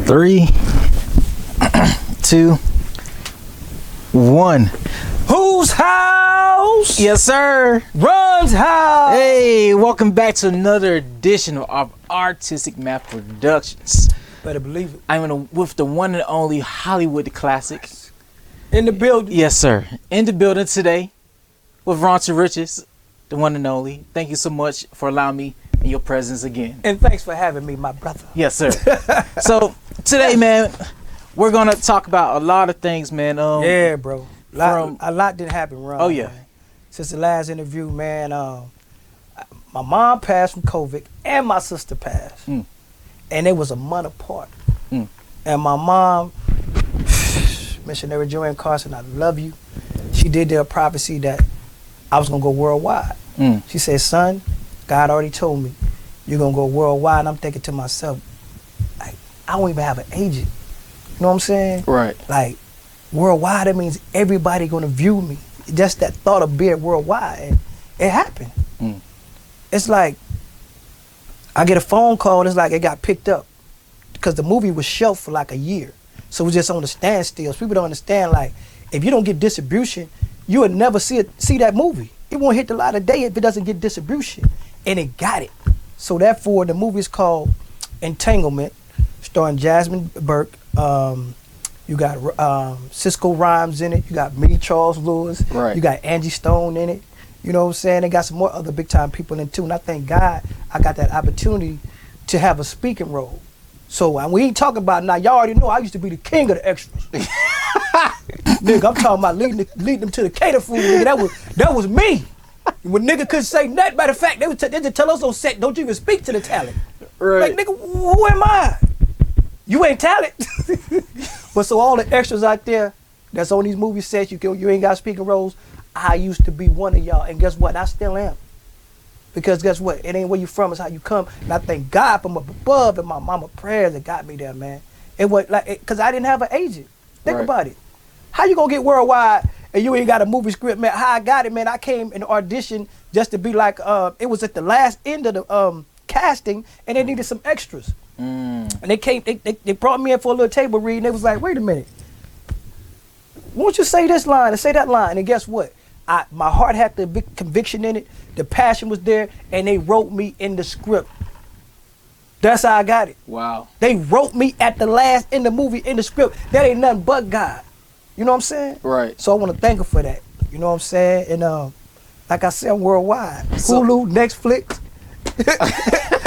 3, 2, 1. Whose house? Yes, sir. Runs house. Hey, welcome back to another edition of Artistic Math Productions. Better believe it. I'm with the one and only Hollywood Classic. In the building. Yes, sir. In the building today with Ronta Riches, the one and only. Thank you so much for allowing me in your presence again. And thanks for having me, my brother. Yes, sir. So today, man, we're gonna talk about a lot of things, man. Yeah, bro. A lot didn't happen wrong. Oh yeah. Man. Since the last interview, man, my mom passed from COVID and my sister passed. And it was a month apart. And my mom, Missionary Joanne Carson, I love you. She did their prophecy that I was gonna go worldwide. She said, son, God already told me you're gonna go worldwide. And I'm thinking to myself, like, I don't even have an agent. You know what I'm saying? Right. Like, worldwide, that means everybody gonna view me. Just that thought of being worldwide, and it happened. It's like I get a phone call and it's like it got picked up because the movie was shelved for like a year, so it was just on the standstill. So people don't understand, like, if you don't get distribution, you would never see that movie. It won't hit the light of day if it doesn't get distribution, and it got it. So therefore, the movie is called Entanglement, starring Jasmine Burke. You got Cisco Rhymes in it. You got me, Charles Lewis. Right. You got Angie Stone in it. You know what I'm saying? They got some more other big time people in it too. And I thank God I got that opportunity to have a speaking role. So we ain't talking about now. Y'all already know I used to be the king of the extras. Nigga, I'm talking about leading them to the cater food. Nigga, that was me. When nigga couldn't say nothing. Matter of fact, they just tell us on set, don't you even speak to the talent. Right. Like, nigga, who am I? You ain't talent. But so all the extras out there that's on these movie sets, you ain't got speaking roles. I used to be one of y'all, and guess what? I still am. Because guess what? It ain't where you from, it's how you come. And I thank God from up above and my mama prayers that got me there, man. It was like, because I didn't have an agent. Think about it. How you gonna get worldwide and you ain't got a movie script, man? How I got it, man? I came in audition just to be like, it was at the last end of the casting, and they needed some extras. And they brought me in for a little table read, and they was like, wait a minute, won't you say this line and say that line? And guess what? My heart had the big conviction in it, the passion was there, and they wrote me in the script. That's how I got it. Wow. They wrote me at the last in the movie in the script. That ain't nothing but God. You know what I'm saying? Right. So I want to thank her for that. You know what I'm saying? And like I said, I'm worldwide. So, Hulu, Netflix.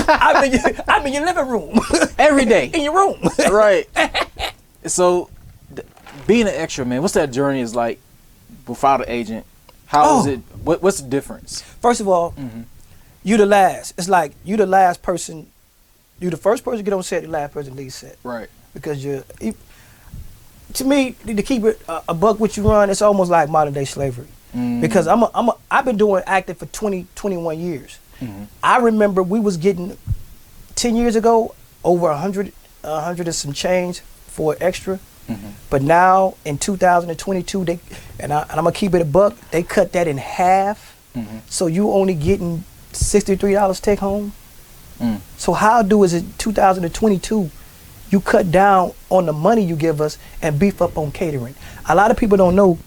I'm in your living room every day. In your room. Right. So, being an extra, man, what's that journey is like without an agent? How is it? What's the difference? First of all, you the last. It's like you the last person. You the first person to get on set, the last person to leave set. Right. Because to me, to keep it a buck what you run, it's almost like modern day slavery. Because I've been doing acting for 21 years. I remember we was getting 10 years ago over 100 and some change for extra. But now in 2022, I'm gonna keep it a buck. They cut that in half, so you only getting $63 take home. So how is it 2022? You cut down on the money you give us and beef up on catering. A lot of people don't know.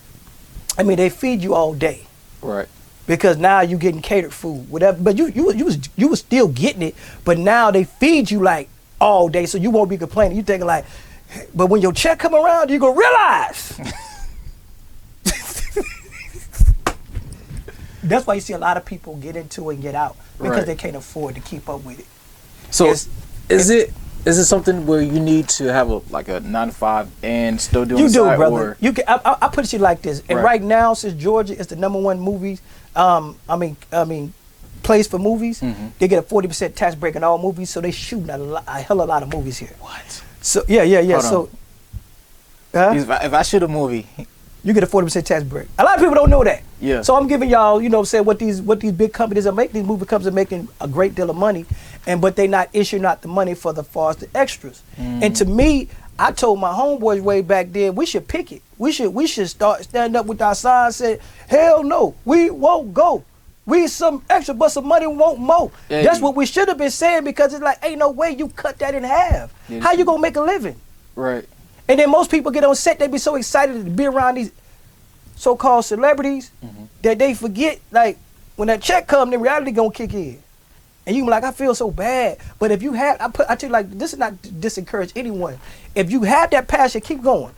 I mean, they feed you all day, right? Because now you getting catered food, whatever. But you was still getting it. But now they feed you like all day, so you won't be complaining. You thinking like. But when your check come around, you gonna realize. That's why you see a lot of people get into it and get out because they can't afford to keep up with it. So is it something where you need to have a 9-to-5 and still doing? You do, brother. Or? You can. I put it to you like this. And right now, since Georgia is the #1 movies, place for movies, they get a 40% tax break on all movies, so they shooting a hell of a lot of movies here. What? So yeah. So if I shoot a movie, you get a 40% tax break. A lot of people don't know that. Yeah. So I'm giving y'all, what these big companies are making. These movie companies are making a great deal of money, but they not issuing out the money for the extras. And to me, I told my homeboys way back then, we should pick it. We should start standing up with our signs, say, hell no, we won't go. We some extra, but some money want more. Yeah, That's what we should have been saying, because it's like, ain't no way you cut that in half. Yeah, How you gonna make a living? Right. And then most people get on set, they be so excited to be around these so-called celebrities that they forget, like, when that check comes, then reality gonna kick in. And you be like, I feel so bad. But if you have, I tell you, like, this is not to disencourage anyone. If you have that passion, keep going.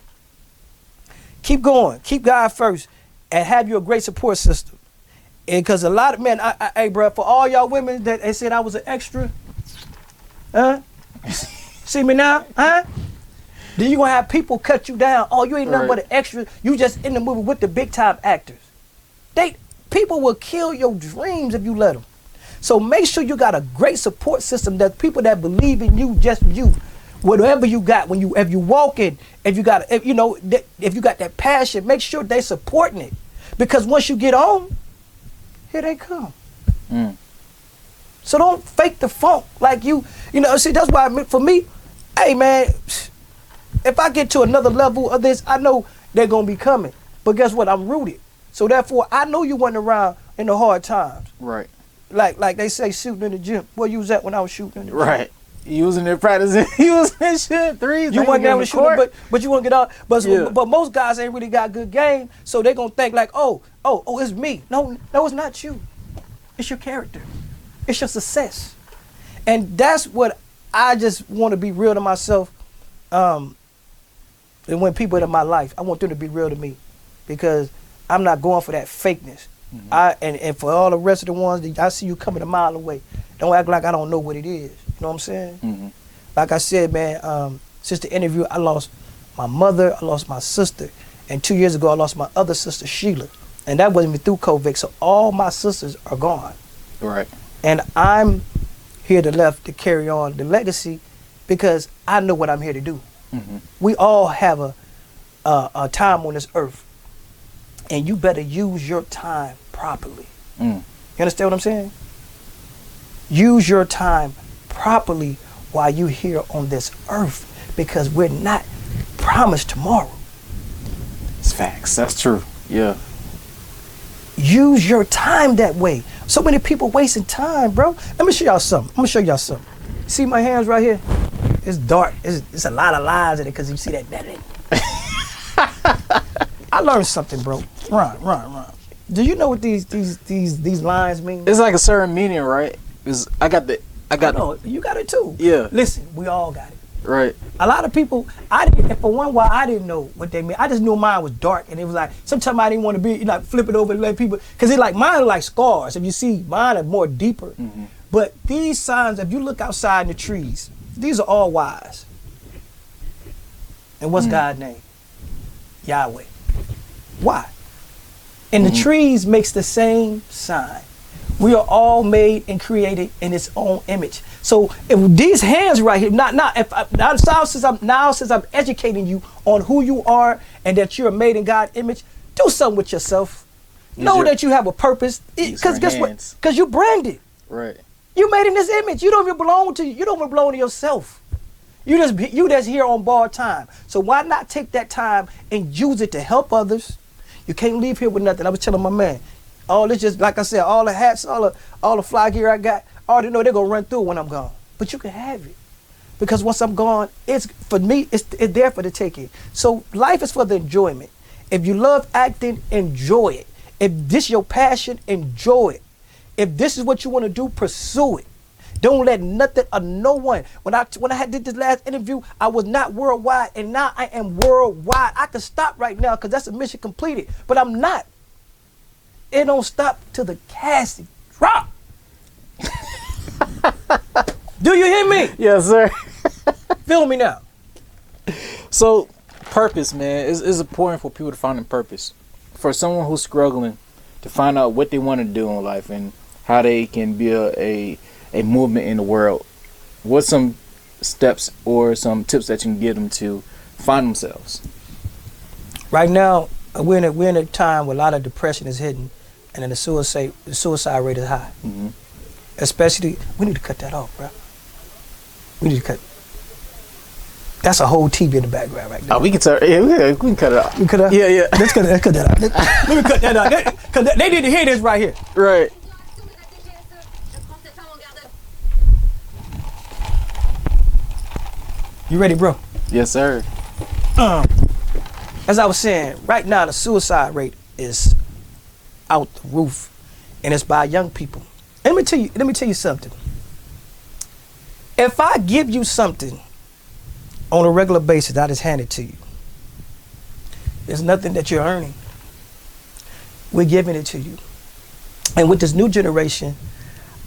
Keep going. Keep God first, and have you a great support system. And because a lot of men, hey, bro, for all y'all women that they said I was an extra, see me now, then you gonna have people cut you down. Oh, you ain't nothing but an extra. You just in the movie with the big time actors. People will kill your dreams if you let them. So make sure you got a great support system, that people that believe in you, just you. Whatever you got, if you walking, if you got that passion, make sure they supporting it. Because once you get on, here they come. So don't fake the funk like you know. See, that's why for me, hey man, if I get to another level of this, I know they're gonna be coming. But guess what? I'm rooted. So therefore, I know you wasn't around in the hard times. Right. Like they say, shooting in the gym. Where you was at when I was shooting in the gym? Right. You was in there practicing. You was in shit threes. You wasn't there with shooting, but you want to get out. But most guys ain't really got good game, so they gonna think like, oh, it's me. No, it's not you. It's your character. It's your success. And that's what I just want to be real to myself. And when people in my life, I want them to be real to me, because I'm not going for that fakeness. And for all the rest of the ones that I see you coming a mile away, don't act like I don't know what it is. You know what I'm saying? Like I said, man, since the interview, I lost my mother, I lost my sister, and 2 years ago I lost my other sister, Sheila, and that wasn't even through COVID. So all my sisters are gone. Right. And I'm here to carry on the legacy, because I know what I'm here to do. We all have a time on this earth, and you better use your time properly. You understand what I'm saying? Use your time properly while you're here on this earth, because we're not promised tomorrow. It's facts. That's true. Yeah. Use your time that way. So many people wasting time, bro. Let me show y'all something. See my hands right here? It's dark. It's a lot of lines in it because you see that. I learned something, bro. Run. Do you know what these lines mean? It's like a certain meaning, right? I know, you got it too. Yeah. Listen, we all got it. Right. A lot of people, I didn't know what they meant. I just knew mine was dark, and it was like, sometimes I didn't want to be, flip it over and let people, because it's like, mine are like scars. If you see, mine are more deeper. But these signs, if you look outside in the trees, these are all wise. And what's God's name? Yahweh. Why? And the trees makes the same sign. We are all made and created in its own image. So if these hands right here, since I'm educating you on who you are and that you're made in God's image, do something with yourself. Know that you have a purpose. Because guess what? Because you branded. Right. You made in this image. You don't even belong to you. You don't even belong to yourself. You just here on borrowed time. So why not take that time and use it to help others? You can't leave here with nothing. I was telling my man, all this, just like I said, all the hats, all the fly gear I got, I already know they're gonna run through when I'm gone. But you can have it, because once I'm gone, it's for me. It's there for the taking. So life is for the enjoyment. If you love acting, enjoy it. If this is your passion, enjoy it. If this is what you want to do, pursue it. Don't let nothing or no one. When I did this last interview, I was not worldwide, and now I am worldwide. I can stop right now because that's a mission completed, but I'm not. It don't stop till the casting drop. Do you hear me? Yes, sir. Feel me now. So, purpose, man, is important for people to find a purpose. For someone who's struggling to find out what they want to do in life and how they can build a movement in the world, what's some steps or some tips that you can give them to find themselves? Right now, we're in a time where a lot of depression is hitting, and then the suicide rate is high. Especially, we need to cut that off, bro. We need to cut. That's a whole TV in the background right now. Oh, we can cut it off. We cut it off? Yeah. Let's cut that out. Let me cut that out. Because they need to hear this right here. Right. You ready, bro? Yes, sir. As I was saying, right now the suicide rate is out the roof, and it's by young people. And let me tell you something. If I give you something on a regular basis, I just hand it to you. There's nothing that you're earning. We're giving it to you. And with this new generation,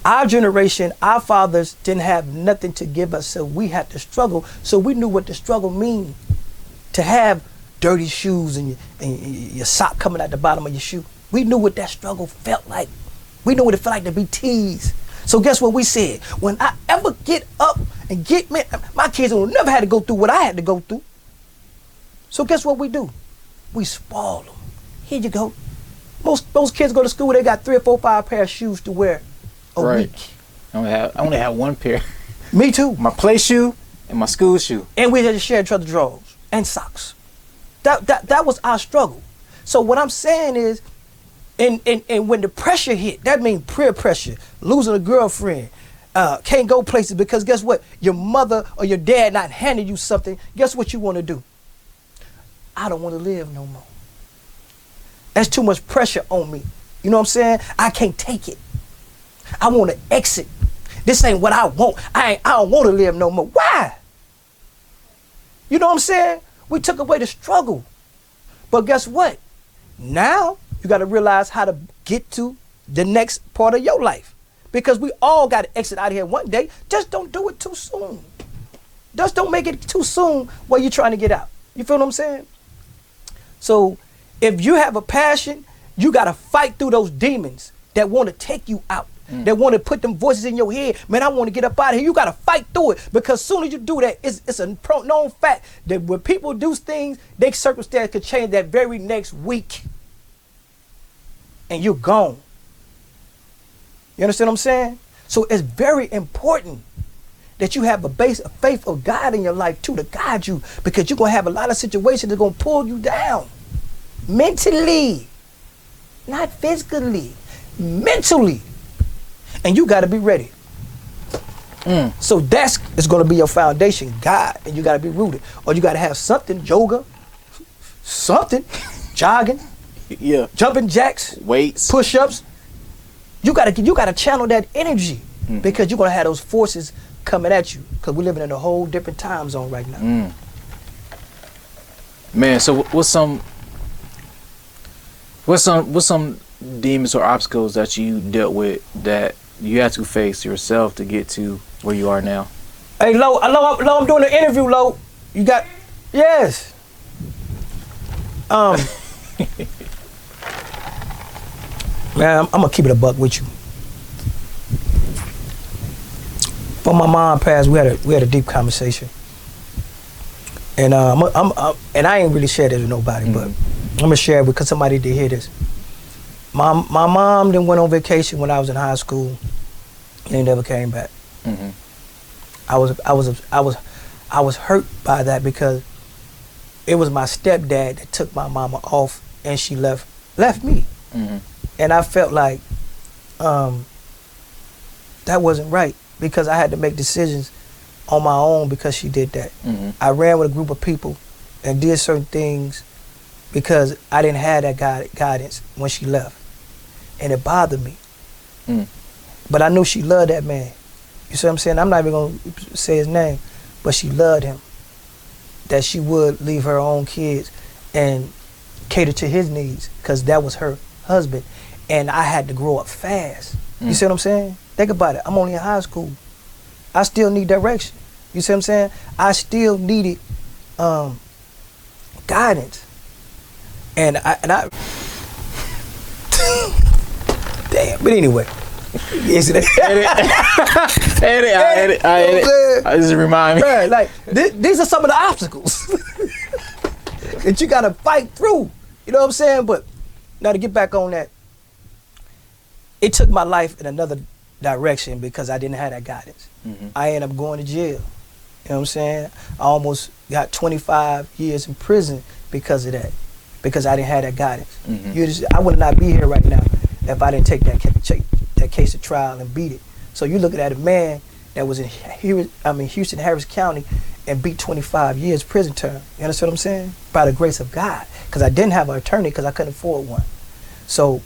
our fathers didn't have nothing to give us, so we had to struggle. So we knew what the struggle mean, to have dirty shoes and your sock coming out the bottom of your shoe. We knew what that struggle felt like. We knew what it felt like to be teased. So guess what we said? When I ever get up and get, man, my kids will never had to go through what I had to go through. So guess what we do? We spoil them. Here you go. Most kids go to school, they got 3 or 4 or 5 pair of shoes to wear a week. I only have 1 pair. Me too. My play shoe and my school shoe. And we had to share each other's drawers and socks. That was our struggle. So what I'm saying is, and when the pressure hit, that means peer pressure, losing a girlfriend, can't go places because guess what? Your mother or your dad not handing you something, guess what you want to do? I don't want to live no more. That's too much pressure on me. You know what I'm saying? I can't take it. I want to exit. This ain't what I want. I don't want to live no more. Why? You know what I'm saying? We took away the struggle. But guess what? Now you got to realize how to get to the next part of your life. Because we all got to exit out of here one day. Just don't do it too soon. Just don't make it too soon while you're trying to get out. You feel what I'm saying? So if you have a passion, you got to fight through those demons that want to take you out. That want to put them voices in your head. Man, I want to get up out of here. You got to fight through it, because as soon as you do that, it's a known fact that when people do things, their circumstance could change that very next week. And you're gone. You understand what I'm saying? So it's very important that you have a base of faith of God in your life too, to guide you, because you're going to have a lot of situations that are going to pull you down. Mentally. Not physically. Mentally. And you got to be ready. So that's going to be your foundation, God, and you got to be rooted. Or you got to have something, yoga, something, jogging, jumping jacks, weights, push-ups. You got to channel that energy, because you're going to have those forces coming at you, because we're living in a whole different time zone right now. Man, so what's some demons or obstacles that you dealt with that you had to face yourself to get to where you are now? Hey, Lo, I'm doing an interview, Lo. You got, yes. Man, I'm gonna keep it a buck with you. When my mom passed, we had a deep conversation, and and I ain't really shared it with nobody, but I'm gonna share it because somebody did hear this. My mom then went on vacation when I was in high school, and never came back. I was hurt by that, because it was my stepdad that took my mama off, and she left me, and I felt like that wasn't right, because I had to make decisions on my own because she did that. I ran with a group of people and did certain things because I didn't have that guidance when she left. And it bothered me. But I knew she loved that man. You see what I'm saying? I'm not even going to say his name, but she loved him. That she would leave her own kids and cater to his needs, because that was her husband. And I had to grow up fast. You see what I'm saying? Think about it. I'm only in high school. I still need direction. You see what I'm saying? I still needed guidance. And I damn, but anyway. Yes, edit. I just remind me. Right, like these are some of the obstacles that you gotta fight through. You know what I'm saying? But now to get back on that, it took my life in another direction because I didn't have that guidance. I ended up going to jail. You know what I'm saying? I almost got 25 years in prison because of that, because I didn't have that guidance. I would not be here right now if I didn't take that case to trial and beat it. So you're looking at a man that was in Houston, Harris County, and beat 25 years prison term. You understand what I'm saying? By the grace of God. Because I didn't have an attorney because I couldn't afford one. So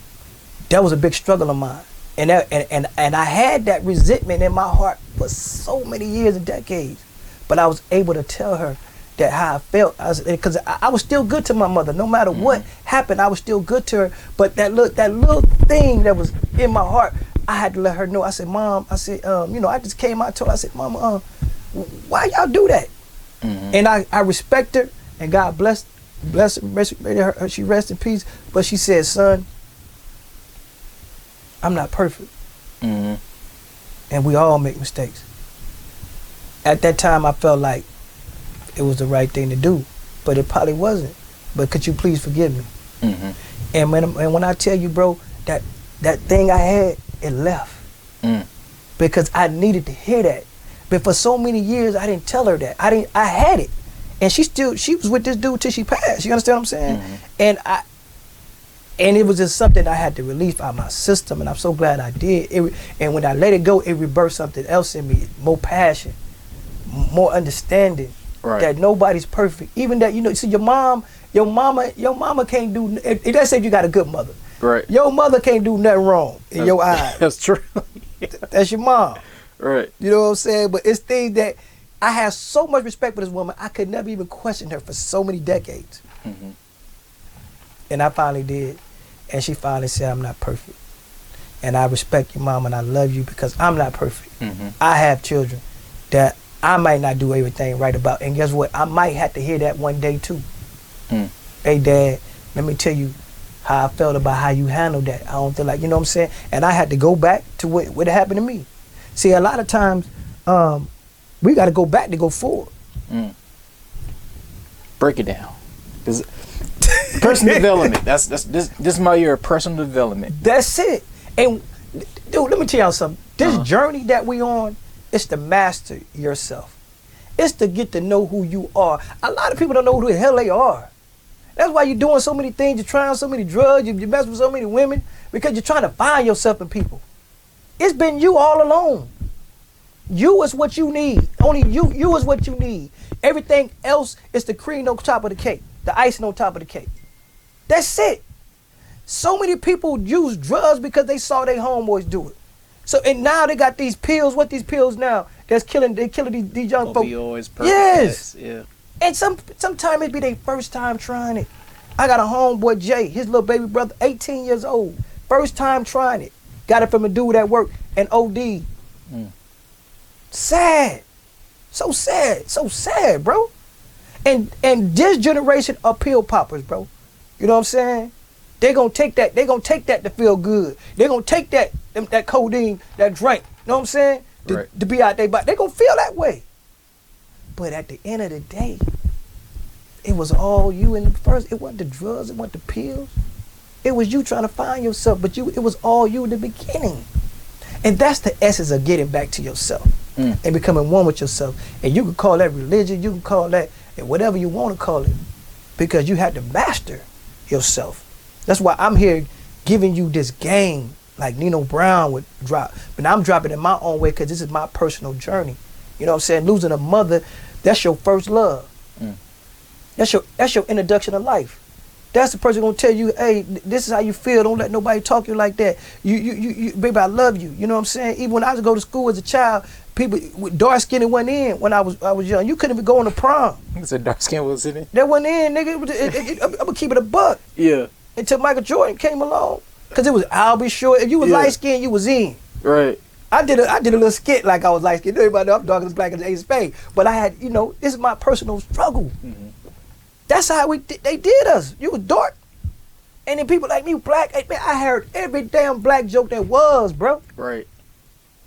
that was a big struggle of mine. And I had that resentment in my heart for so many years and decades. But I was able to tell her that how I felt. Because I was still good to my mother. No matter what happened, I was still good to her. But that little thing that was in my heart, I had to let her know. I said, Mom, I said, I just came out and told her, I said, Mama, why y'all do that? And I respect her, and God bless her, she rests in peace. But she said, son, I'm not perfect. And we all make mistakes. At that time, I felt like it was the right thing to do, but it probably wasn't. But could you please forgive me? And when I tell you, bro, that thing I had, it left. Because I needed to hear that. But for so many years, I didn't tell her that. I had it. And she was with this dude till she passed. You understand what I'm saying? And it was just something I had to release out of my system, and I'm so glad I did. And when I let it go, it rebirthed something else in me, more passion, more understanding that nobody's perfect. Even that, see, your mama can't do, let's say you got a good mother. Right. Your mother can't do nothing wrong in your eyes. That's true. That's your mom. Right. You know what I'm saying? But it's things that I have so much respect for this woman, I could never even question her for so many decades. And I finally did. And she finally said, I'm not perfect. And I respect you, Mom, and I love you because I'm not perfect. I have children that I might not do everything right about. And guess what? I might have to hear that one day too. Hey, Dad, let me tell you how I felt about how you handled that. I don't feel like, you know what I'm saying? And I had to go back to what happened to me. See, a lot of times, we got to go back to go forward. Break it down. Personal development. This my year of personal development. That's it. And dude, let me tell y'all something. This journey that we on, it's to master yourself. It's to get to know who you are. A lot of people don't know who the hell they are. That's why you're doing so many things. You're trying so many drugs. You mess with so many women because you're trying to find yourself in people. It's been you all along. You is what you need. Only you is what you need. Everything else is the cream on top of the cake, the icing on top of the cake. That's it. So many people use drugs because they saw their homeboys do it. So and now they got these pills. What these pills now? They're killing these young folks. Yes. Yeah. And sometimes it be their first time trying it. I got a homeboy, Jay, his little baby brother, 18 years old. First time trying it. Got it from a dude at work and OD. Sad. So sad, bro. And this generation of pill poppers, bro. You know what I'm saying? They're gonna take that to feel good. They're gonna take that codeine, that drink, you know what I'm saying? To be out there, but they're gonna feel that way. But at the end of the day, it was all you in the first. It wasn't the drugs, it wasn't the pills. It was you trying to find yourself, but it was all you in the beginning. And that's the essence of getting back to yourself and becoming one with yourself. And you can call that religion, you can call that whatever you want to call it, because you had to master yourself. That's why I'm here giving you this game like Nino Brown would drop. But I'm dropping it in my own way because this is my personal journey. You know what I'm saying? Losing a mother, that's your first love. That's your introduction to life. That's the person gonna tell you, hey, this is how you feel. Don't let nobody talk to you like that. You baby, I love you. You know what I'm saying? Even when I was go to school as a child, people with dark skin went in when I was young. You couldn't even go on the prom. You said dark skin was in it? That went in, nigga. I'm gonna keep it a buck. Yeah. Until Michael Jordan came along, cause it was I'll be sure. If you was light skinned, you was in. Right. I did a little skit like I was light skinned. Everybody know I'm dark as black as the ace of spades. But I had, this is my personal struggle. That's how they did us. You was dark. And then people like me, black, man, I heard every damn black joke that was, bro. Right.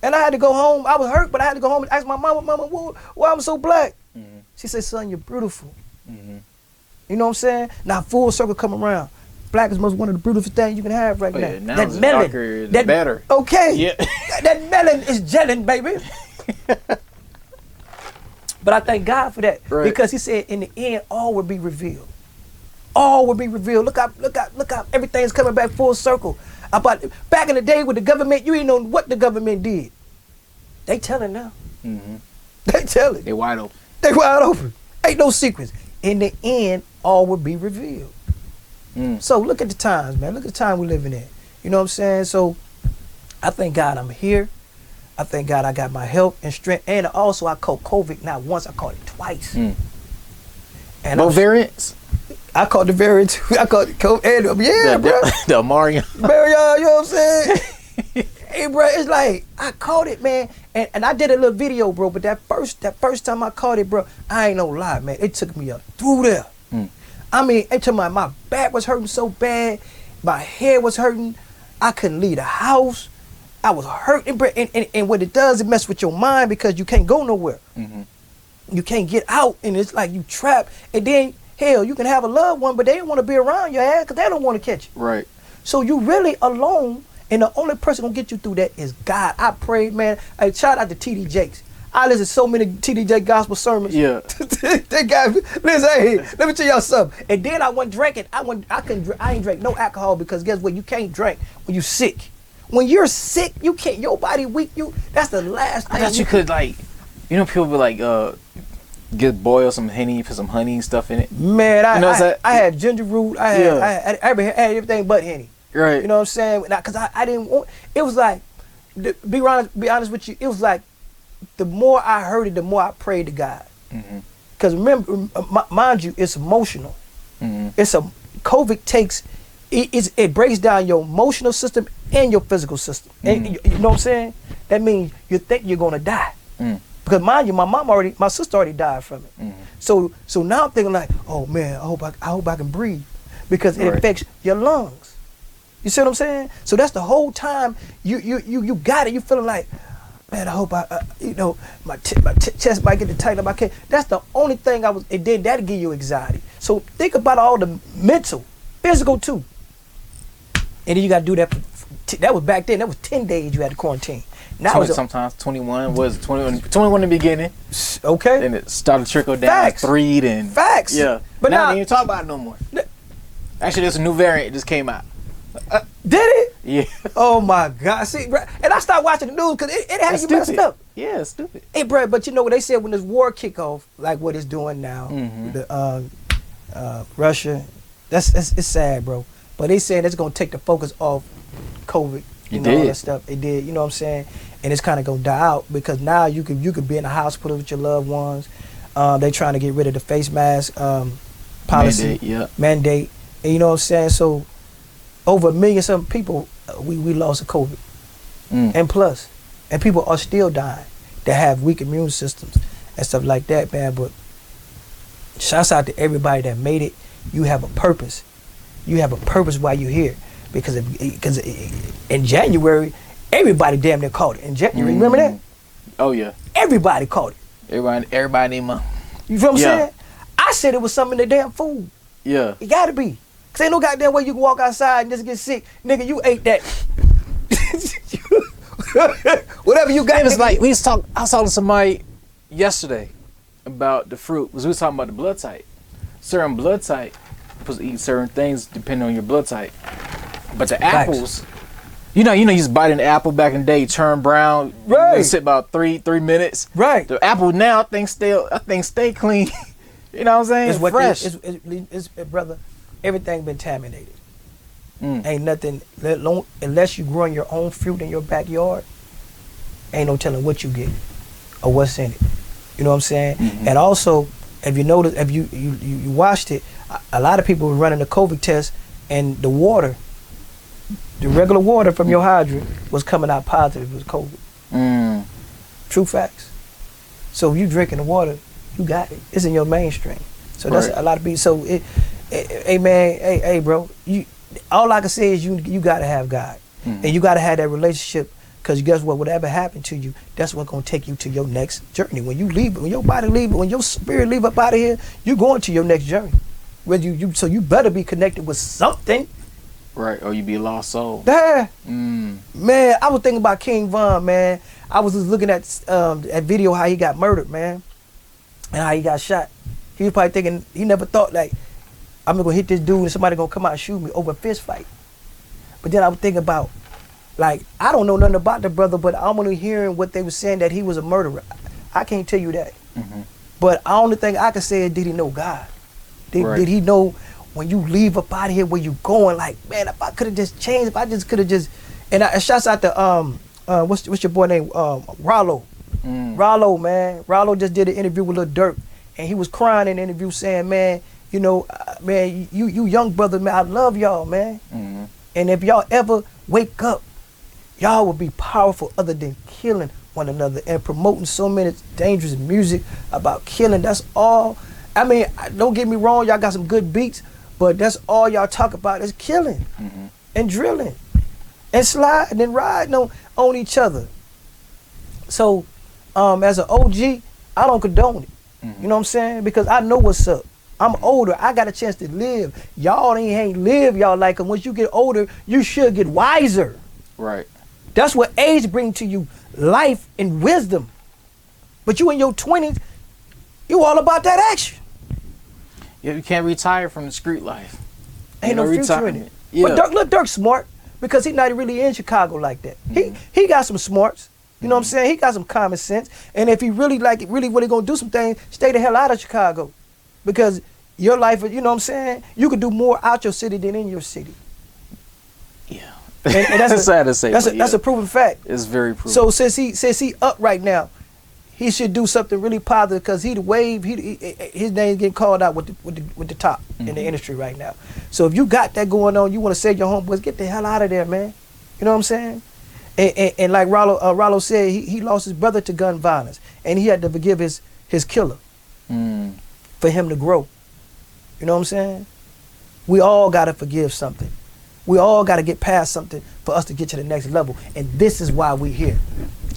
And I had to go home. I was hurt, but I had to go home and ask my mama, why I'm so black? She said, son, you're beautiful. You know what I'm saying? Now full circle come around. Black is most one of the beautiful things you can have right now. Yeah, now that it's melon, darker, the better. Okay. Yeah. That melon is gelling, baby. But I thank God for that. Right. Because he said in the end, all will be revealed. All will be revealed. Look out, everything's coming back full circle. Back in the day with the government, you didn't know what the government did. They telling now. They tell it. They wide open. They wide open. Ain't no secrets. In the end, all will be revealed. So look at the times, man. Look at the time we're living in. You know what I'm saying? So I thank God I'm here. I thank God I got my health and strength. And also I caught COVID not once, I caught it twice. And both variants? I caught the variant too. I caught the COVID. And, bro. The Mario. Bro, you know what I'm saying? Hey, bro, it's like, I caught it, man. And I did a little video, bro, but that first time I caught it, bro, I ain't no lie, man. It took me up through there. I mean, it took my back was hurting so bad. My head was hurting. I couldn't leave the house. I was hurting, bro. And what it does, it messes with your mind because you can't go nowhere. You can't get out, and it's like you trapped. And then, hell, you can have a loved one, but they don't want to be around your ass because they don't want to catch you. Right. So you really alone, and the only person gonna get you through that is God. I pray, man. Hey, shout out to T.D. Jakes. I listen to so many T.D. Jakes gospel sermons. Yeah. That guy, listen, hey, let me tell y'all something. And then I went drinking. I ain't drank no alcohol because guess what? You can't drink when you sick. When you're sick, you can't. Your body weak. That's the last thing. I thought you could like, you know, people be like, get boil some Henny, put some honey and stuff in it. Man, I had ginger root. I had everything but Henny. Right. You know what I'm saying? Because I didn't want. It was like, be honest with you. It was like, the more I heard it, the more I prayed to God. Because remember, mind you, it's emotional. It's COVID takes. It breaks down your emotional system and your physical system. And you know what I'm saying? That means you think you're gonna die. Because mind you, my sister already died from it. So now I'm thinking like, oh man, I hope I can breathe, because it affects your lungs. You see what I'm saying? So that's the whole time you got it. You feeling like, man, I hope my chest might get to tighten up. I can't. That's the only thing it did. That'll give you anxiety. So think about all the mental, physical too. And then you got to do that. That was back then. That was 10 days you had to quarantine. Now it's sometimes 21 was 21 in the beginning. Okay. Then it started to trickle down. Facts. 3 then. Facts. Yeah. But now now they ain't talk about it no more. Actually, there's a new variant that just came out. Did it? Yeah. Oh my God. See, bro, and I stopped watching the news because it had you messed up. Yeah, it's stupid. Hey, bro, but you know what they said when this war kick off, like what it's doing now, the Russia, it's sad, bro. But they saying it's gonna take the focus off COVID, all that stuff. It did, you know what I'm saying? And it's kind of gonna die out because now you could be in a hospital with your loved ones. They trying to get rid of the face mask policy mandate. And you know what I'm saying? So over 1 million some people we lost to COVID, and plus, and people are still dying that have weak immune systems and stuff like that, man. But shouts out to everybody that made it. You have a purpose. You have a purpose why you're here, because in January, everybody damn near caught it. In January, remember that? Oh yeah. Everybody caught it. Everybody named mom. You feel what I'm saying? I said it was something in the damn food. Yeah. It gotta be. Cause ain't no goddamn way you can walk outside and just get sick. Nigga, you ate that. Whatever you got. It was like, I was talking to somebody yesterday about the fruit. We was talking about the blood type. Certain blood type, you're supposed to eat certain things depending on your blood type. But the apples, you just bite an apple back in the day, you turn brown, right? You sit about three minutes. Right. The apple now, I think stay clean. You know what I'm saying? It's fresh. It's brother, everything been contaminated. Ain't nothing, unless you growing your own fruit in your backyard, ain't no telling what you get or what's in it. You know what I'm saying? And also, if you notice, if you watched it, a lot of people were running the COVID test, and the water, the regular water from your hydrant was coming out positive. It was COVID. True facts. So if you drinking the water, you got it. It's in your mainstream. So that's a lot of people. So hey man, hey bro, all I can say is you gotta have God, and you gotta have that relationship. Because guess what? Whatever happened to you, that's what's gonna take you to your next journey. When you leave, when your body leave, when your spirit leave up out of here, you're going to your next journey. So you better be connected with something. Right, or you be a lost soul. Yeah. Man, I was thinking about King Von, man. I was just looking at video how he got murdered, man, and how he got shot. He was probably thinking, he never thought like, I'm gonna hit this dude and somebody gonna come out and shoot me over a fist fight. But then I was thinking about, like, I don't know nothing about the brother, but I'm only hearing what they were saying, that he was a murderer. I can't tell you that. Mm-hmm. But the only thing I can say is, did he know God? Did he know when you leave up out of here where you going? Like, man, if I could have just changed, if I just could have just. And shouts out to what's your boy name? Rollo. Rollo, man. Rollo just did an interview with Lil Durk, and he was crying in the interview saying, man, you know, man, you young brother, man, I love y'all, man. Mm-hmm. And if y'all ever wake up, y'all will be powerful other than killing one another and promoting so many dangerous music about killing. That's all. I mean, don't get me wrong, y'all got some good beats, but that's all y'all talk about is killing and drilling and sliding and riding on each other. So, as an OG, I don't condone it. You know what I'm saying? Because I know what's up. I'm older. I got a chance to live. Y'all ain't live y'all like, and once you get older, you should get wiser. Right. That's what age brings to you, life and wisdom. But you in your 20s, you all about that action. Yeah, you can't retire from the street life. Ain't no future in it. Yeah. But Dirk's smart because he's not really in Chicago like that. He got some smarts. You know what I'm saying? He got some common sense. And if he really really gonna do some things, stay the hell out of Chicago. Because your life, you know what I'm saying? You could do more out your city than in your city. Yeah. And that's sad to say. That's a proven fact. It's very proven. So since he up right now, he should do something really positive because he the wave. His name's getting called out with the top in the industry right now. So if you got that going on, you want to save your homeboys, get the hell out of there, man. You know what I'm saying? And like Rollo said, he lost his brother to gun violence, and he had to forgive his killer for him to grow. You know what I'm saying? We all got to forgive something. We all got to get past something for us to get to the next level, and this is why we're here.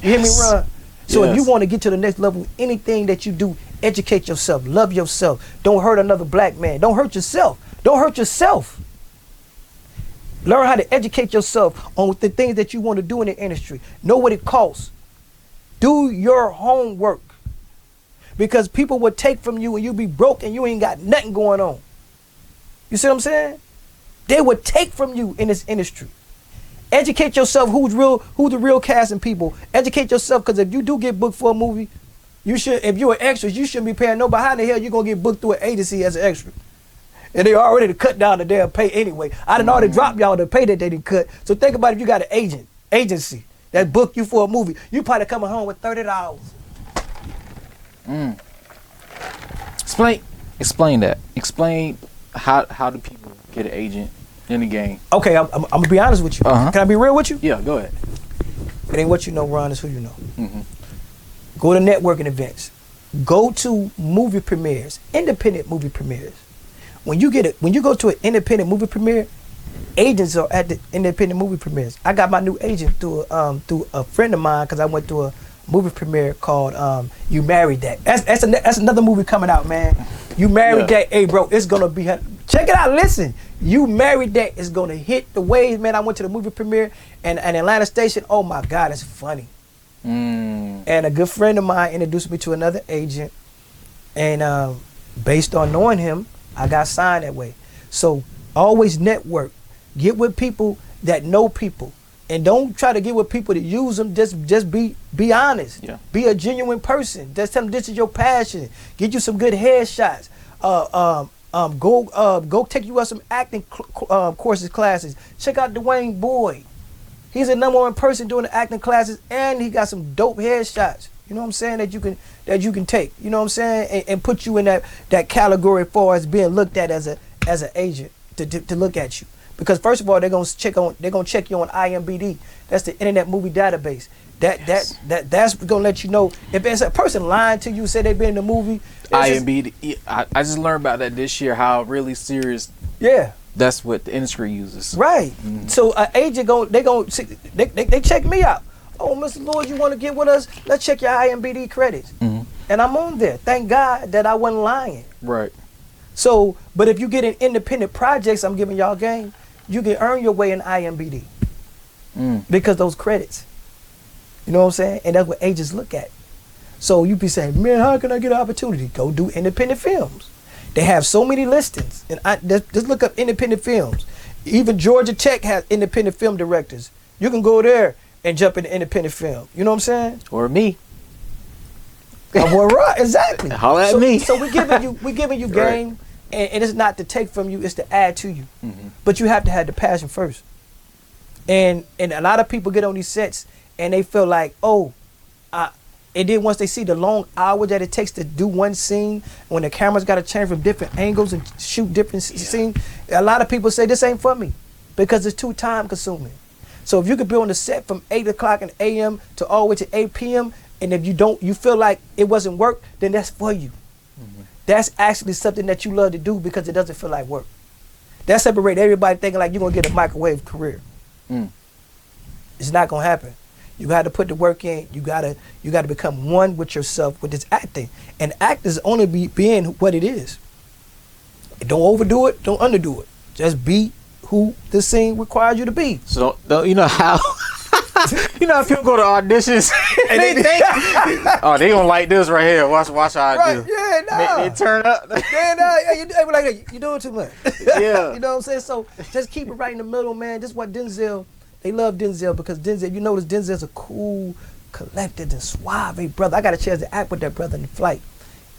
You hear me, Ron? So if you want to get to the next level, anything that you do, educate yourself, love yourself. Don't hurt another black man. Don't hurt yourself. Don't hurt yourself. Learn how to educate yourself on the things that you want to do in the industry. Know what it costs. Do your homework. Because people will take from you and you'll be broke and you ain't got nothing going on. You see what I'm saying? They would take from you in this industry. Educate yourself who's the real casting people. Educate yourself, because if you do get booked for a movie, you should, if you're an extra, you shouldn't be paying nobody. How the hell you gonna get booked through an agency as an extra? And they already cut down the damn pay anyway. I done already dropped y'all the pay that they didn't cut. So think about if you got an agency that booked you for a movie, you probably coming home with $30. Explain that. Explain how do people get an agent in the game? Okay, I'm gonna be honest with you. Can I be real with you? Yeah, go ahead. It ain't what you know, Ron, it's who you know. Go to networking events. Go to movie premieres, independent movie premieres. When you go to an independent movie premiere, agents are at the independent movie premieres. I got my new agent through a friend of mine because I went to a movie premiere called You Married That. That's another movie coming out, man. You Married That. Hey, bro, it's gonna be. Check it out. Listen, You Married That is gonna hit the waves, man. I went to the movie premiere and Atlanta Station. Oh my God, it's funny. And a good friend of mine introduced me to another agent, and based on knowing him, I got signed that way. So always network. Get with people that know people. And don't try to get with people to use them. Just be honest. Yeah. Be a genuine person. Just tell them this is your passion. Get you some good headshots. Go take you out some acting courses, classes. Check out Dwayne Boyd. He's a #1 person doing the acting classes, and he got some dope headshots. You know what I'm saying, that you can take. You know what I'm saying, and put you in that category as far as being looked at as an agent to look at you. Because first of all, they're gonna check you on IMDb. That's the Internet Movie Database. That's gonna let you know if there's a person lying to you, say they've been in the movie. IMDb. I just learned about that this year. How really serious. Yeah. That's what the industry uses. Right. So an agent they check me out. Oh, Mr. Lord, you want to get with us? Let's check your IMDb credits. And I'm on there. Thank God that I wasn't lying. Right. So, but if you get in independent projects, I'm giving y'all game, you can earn your way in IMDb. Because those credits. You know what I'm saying? And that's what agents look at. So you be saying, man, how can I get an opportunity? Go do independent films. They have so many listings. And just look up independent films. Even Georgia Tech has independent film directors. You can go there and jump into independent film. You know what I'm saying? Or me. My boy Rod, exactly. Holla at me. So we giving you game, and it's not to take from you, it's to add to you. But you have to have the passion first. And a lot of people get on these sets and they feel like, and then once they see the long hours that it takes to do one scene, when the camera's got to change from different angles and shoot different scenes, a lot of people say this ain't for me because it's too time consuming. So if you could be on the set from 8 o'clock in a.m. to all the way to 8 p.m. and if you feel like it wasn't work, then that's for you. That's actually something that you love to do because it doesn't feel like work. That separates everybody thinking like you're going to get a microwave career. It's not going to happen. You got to put the work in. You got to become one with yourself with this acting. And acting is only being what it is. Don't overdo it. Don't underdo it. Just be who the scene requires you to be. So don't you know how? You know how people go to auditions and they think, oh, they gonna like this right here. Watch how I do. Yeah, nah. They turn up. You be like, hey, you doing too much. Yeah. You know what I'm saying? So just keep it right in the middle, man. This is what Denzel. They love Denzel because Denzel, you notice Denzel's a cool, collected, and suave brother. I got a chance to act with that brother in the flight.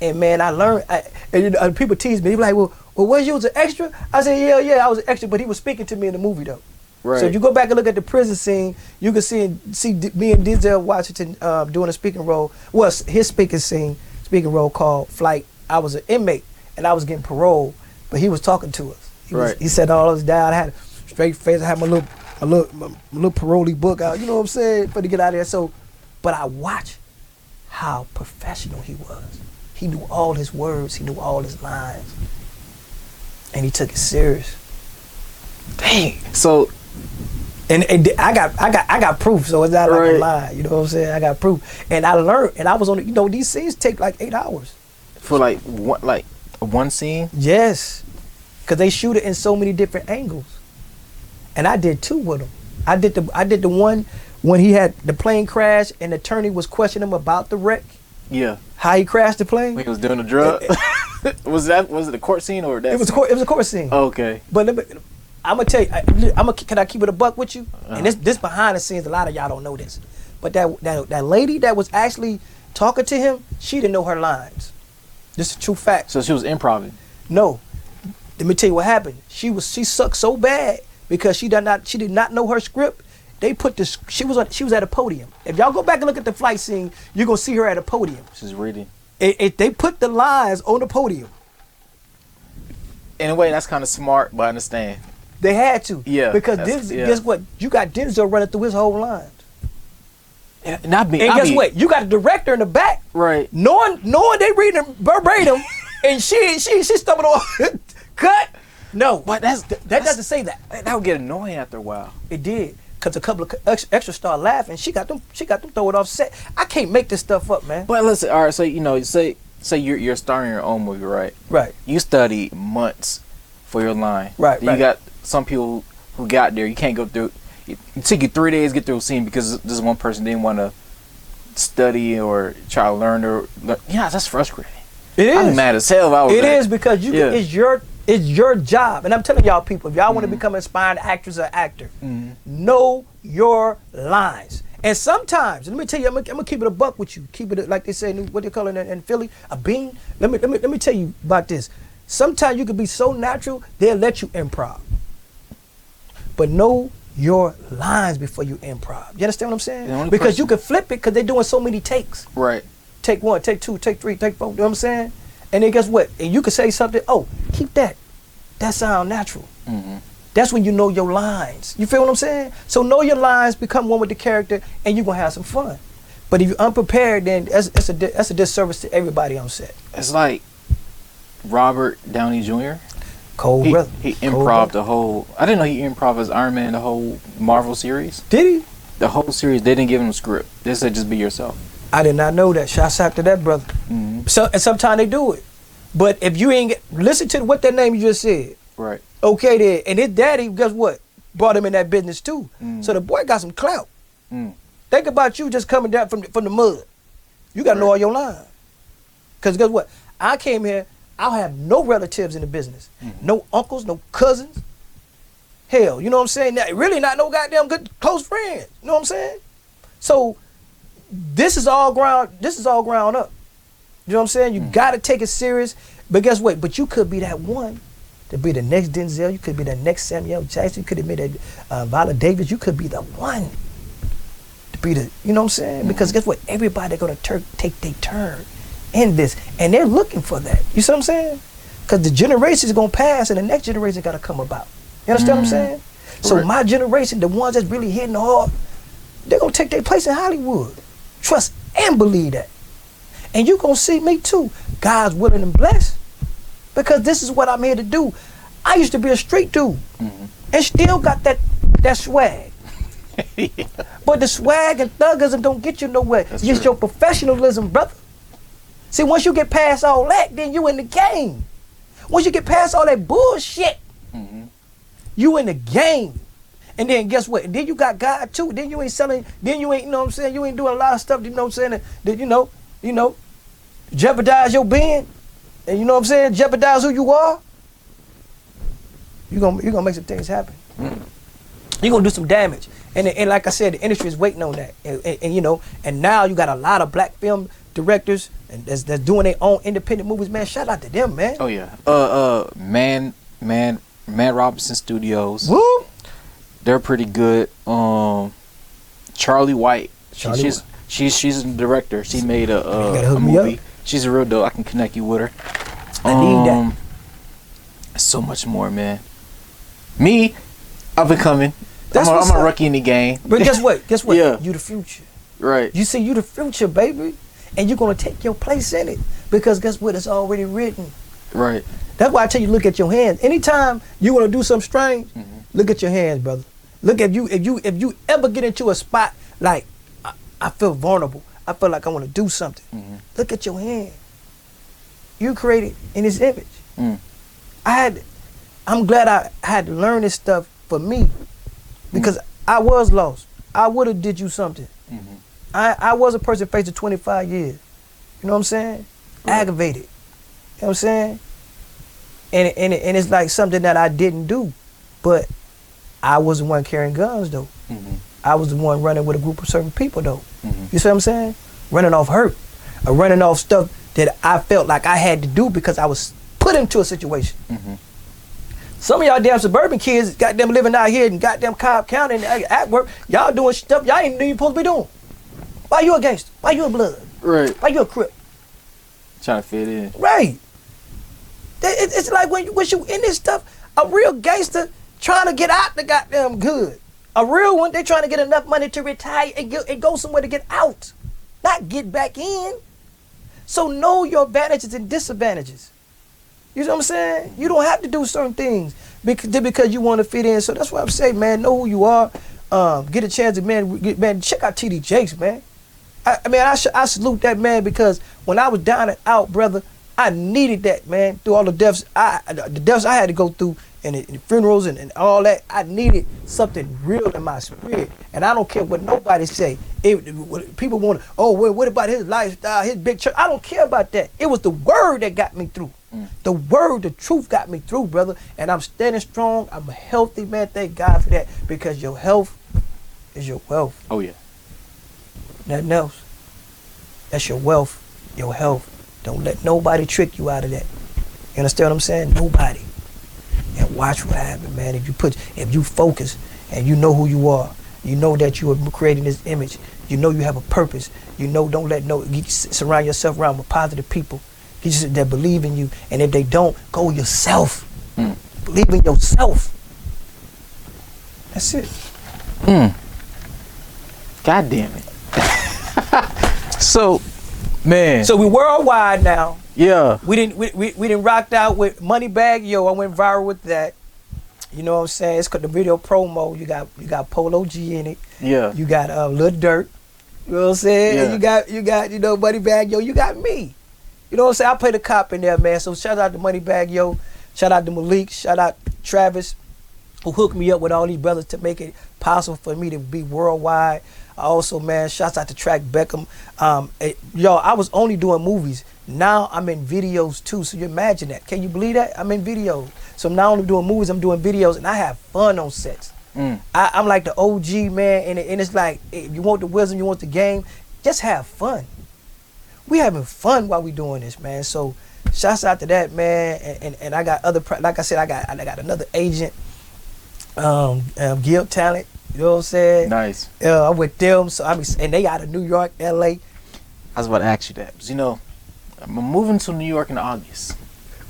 And man, I learned, and people tease me. They be like, well, was you an extra? I said, yeah, I was an extra, but he was speaking to me in the movie though. Right. So if you go back and look at the prison scene, you can see me and Denzel Washington doing a speaking role. Well, his speaking role called Flight. I was an inmate and I was getting parole, but he was talking to us. He said all this down. I had a straight face. I had my little parolee book out. You know what I'm saying? For to get out of there. So, but I watched how professional he was. He knew all his words. He knew all his lines, and he took it serious. Dang. So. And I got proof, so it's not like a lie. You know what I'm saying? I got proof, and I learned, and I was on. These scenes take like 8 hours. For like one scene. Yes, because they shoot it in so many different angles, and I did 2 with him. I did the one when he had the plane crash, and the attorney was questioning him about the wreck. Yeah. How he crashed the plane. When he was doing the drug. Was it a court scene or that? It was a court scene. Oh, okay. But I'm gonna tell you, can I keep it a buck with you? And this behind the scenes, a lot of y'all don't know this. But that lady that was actually talking to him, she didn't know her lines. This is a true fact. So she was improvising? No. Let me tell you what happened. She sucked so bad because she did not know her script. They put this. She was at a podium. If y'all go back and look at the flight scene, you're gonna see her at a podium. She's reading. They put the lines on the podium. In a way, that's kind of smart, but I understand. They had to. Yeah. Because guess what? You got Denzel running through his whole lines. And guess what? You got the director in the back. Right. Knowing they reading verbatim, and she stumbled on cut. No. But that doesn't say that. That would get annoying after a while. It did. Because a couple of extras started laughing. She got them throw it off set. I can't make this stuff up, man. But listen, all right, so say you're starring your own movie, right? Right. You study months for your line. Right. You got some people who got there. You can't go through. It took you 3 days to get through a scene because this one person didn't want to study or try to learn. Yeah, that's frustrating. It is. I'm mad as hell. It is because it's your job, and I'm telling y'all people, if y'all want to become an aspiring actress or actor, know your lines. And sometimes, let me tell you, I'm gonna keep it a buck with you. Keep it like they say, what they call it in Philly, a bean. Let me tell you about this. Sometimes you can be so natural, they'll let you improv. But know your lines before you improv. You understand what I'm saying? Because you can flip it because they're doing so many takes. Right. Take 1, take 2, take 3, take 4. You know what I'm saying? And then guess what? And you can say something, keep that. That sound natural. That's when you know your lines. You feel what I'm saying? So know your lines, become one with the character, and you're going to have some fun. But if you're unprepared, then that's a disservice to everybody on set. It's like Robert Downey Jr. Cold brother. He improv the whole. I didn't know he improv as Iron Man the whole Marvel series. Did he? The whole series. They didn't give him a script. They said just be yourself. I did not know that. Shouts out to that brother. So and sometimes they do it, but if you ain't listen to what that name you just said. Right. Okay then, and his daddy, guess what? Brought him in that business too. So the boy got some clout. Think about you just coming down from the mud. You got to know all your lines. Because guess what? I came here. I have no relatives in the business. No uncles, no cousins. Hell, you know what I'm saying? Really not no goddamn good close friends. You know what I'm saying? So this is all ground up. You know what I'm saying? You gotta take it serious. But guess what? But you could be that one to be the next Denzel. You could be the next Samuel Jackson. You could have been that Viola Davis. You could be the one to be the, you know what I'm saying? Because guess what? Everybody gonna take their turn in this. And they're looking for that. You see what I'm saying? Because the generation is gonna pass and the next generation gotta come about. You understand what I'm saying? So my generation, the ones that's really hitting hard, they're gonna take their place in Hollywood. Trust and believe that. And you gonna see me too. God's willing and blessed. Because this is what I'm here to do. I used to be a street dude and still got that swag. Yeah. But the swag and thuggism don't get you nowhere. It's your professionalism, brother. See, once you get past all that, then you in the game. Once you get past all that bullshit, you in the game. And then guess what? Then you got God too. Then you ain't selling, then you ain't, you know what I'm saying, you ain't doing a lot of stuff, you know what I'm saying, that you know, jeopardize your being. And you know what I'm saying, jeopardize who you are. You're gonna make some things happen. You're gonna do some damage. And like I said, the industry is waiting on that. And you know, and now you got a lot of black film directors and that's doing their own independent movies, man. Shout out to them, man. Oh yeah. Man Robinson Studios. Woo! They're pretty good. Charlie White. She's a director. She made a movie. She's a real dope. I can connect you with her. I need that. So much more, man. Me, I've been coming. I'm a rookie in the game. But guess what? Yeah. You the future. Right. You see, you the future, baby. And you're gonna take your place in it. Because guess what? It's already written. Right. That's why I tell you, look at your hands. Anytime you want to do something strange, look at your hands, brother. Look at you. If you ever get into a spot like I feel vulnerable, I feel like I want to do something. Look at your hand. You created in His image. I'm glad I had to learn this stuff for me, because I was lost. I would have did you something. I was a person facing 25 years. You know what I'm saying? Aggravated. You know what I'm saying? And it's like something that I didn't do, but I was the one carrying guns though. I was the one running with a group of certain people though. You see what I'm saying? Running off hurt, or running off stuff that I felt like I had to do because I was put into a situation. Some of y'all damn suburban kids, goddamn living out here in goddamn Cobb County and at work, y'all doing stuff y'all ain't even supposed to be doing. Why you a gangster? Why you a blood? Right. Why you a crip? Trying to fit in. Right. It's like when you in this stuff, a real gangster trying to get out the goddamn good. A real one, they trying to get enough money to retire and go somewhere to get out, not get back in. So know your advantages and disadvantages. You know what I'm saying? You don't have to do certain things because you want to fit in. So that's why I'm saying, man, know who you are. Get a chance to, man, check out TD Jakes, man. I salute that man, because when I was down and out, brother, I needed that, man. Through all the deaths I had to go through and the funerals and all that, I needed something real in my spirit. And I don't care what nobody say. People want to, what about his lifestyle, his big church? I don't care about that. It was the word that got me through. The word, the truth got me through, brother. And I'm standing strong. I'm a healthy man. Thank God for that, because your health is your wealth. Oh yeah. Nothing else. That's your wealth, your health. Don't let nobody trick you out of that. You understand what I'm saying? Nobody. And watch what happens, man. If you focus and you know who you are, you know that you are creating this image, you know you have a purpose, you know, surround yourself around with positive people that believe in you. And if they don't, go yourself. Believe in yourself. That's it. God damn it. So, man. So we worldwide now. Yeah. We didn't rocked out with Moneybag Yo. I went viral with that. You know what I'm saying? It's called the video promo. You got Polo G in it. Yeah. You got Lil Durk. You know what I'm saying? Yeah. And you got Moneybag Yo. You got me. You know what I'm saying? I play the cop in there, man. So shout out to Moneybag Yo. Shout out to Malik. Shout out to Travis, who hooked me up with all these brothers to make it possible for me to be worldwide. Also, man, shouts out to Track Beckham. Y'all, I was only doing movies. Now I'm in videos too. So you imagine that. Can you believe that? I'm in videos. So I'm not only doing movies, I'm doing videos, and I have fun on sets. I'm like the OG, man, and it's like, if you want the wisdom, you want the game, just have fun. we having fun while we doing this, man. So shouts out to that, man. And I got other, like I said, I got another agent, Guild Talent. You know what I'm saying? Nice. I'm with them, so and they out of New York, LA. I was about to ask you that. 'Cause, you know, I'm moving to New York in August.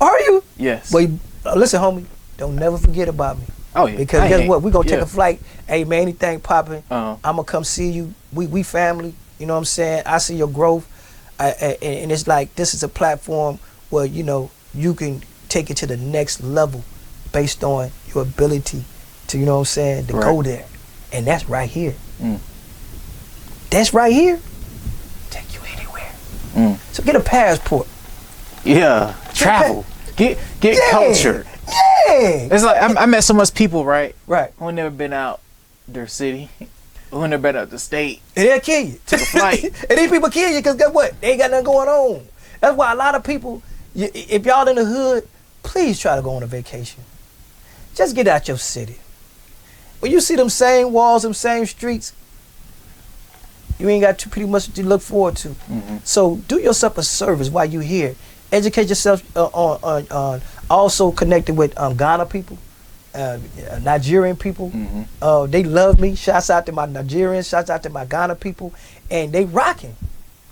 Are you? Yes. But listen, homie, don't never forget about me. Oh yeah. Because guess what? We gonna take yeah. a flight. Hey man, anything popping, Uh-huh. I'm gonna come see you. We family. You know what I'm saying? I see your growth, and it's like this is a platform where you know you can take it to the next level, based on your ability to, you know what I'm saying, to go there, and that's right here. That's right here. Take you anywhere. So get a passport. Yeah. Travel. Get culture. Yeah. It's like I met so much people, right? Right. Who never been out their city, who never been out the state. And they'll kill you. Took a flight. And these people kill you because guess what? They ain't got nothing going on. That's why a lot of people, if y'all in the hood, please try to go on a vacation. Just get out your city. When you see them same walls, them same streets, you ain't got pretty much to look forward to. So do yourself a service while you're here. Educate yourself on also connected with Ghana people, Nigerian people. They love me. Shouts out to my Nigerians. Shouts out to my Ghana people, and they rocking.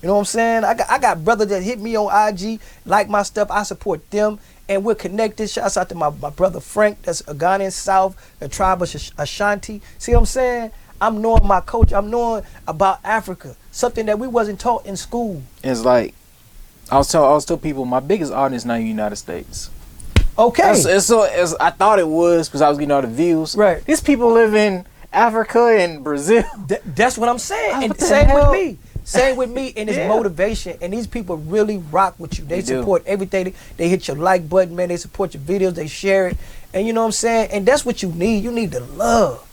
You know what I'm saying? I got brothers that hit me on IG, like my stuff. I support them, and we're connected. Shouts out to my brother Frank, that's a Ghanaian South, the tribe of Ashanti. See what I'm saying? I'm knowing my culture. I'm knowing about Africa, something that we wasn't taught in school. It's like I was tell people my biggest audience now in the United States. Okay. As I thought it was because I was getting all the views. Right. These people live in Africa and Brazil. That's what I'm saying. And What the same hell? with me. Same with me, and it's Yeah. motivation. And these people really rock with you. They do. support everything. They hit your like button, man. They support your videos. They share it. And you know what I'm saying? And that's what you need. You need the love.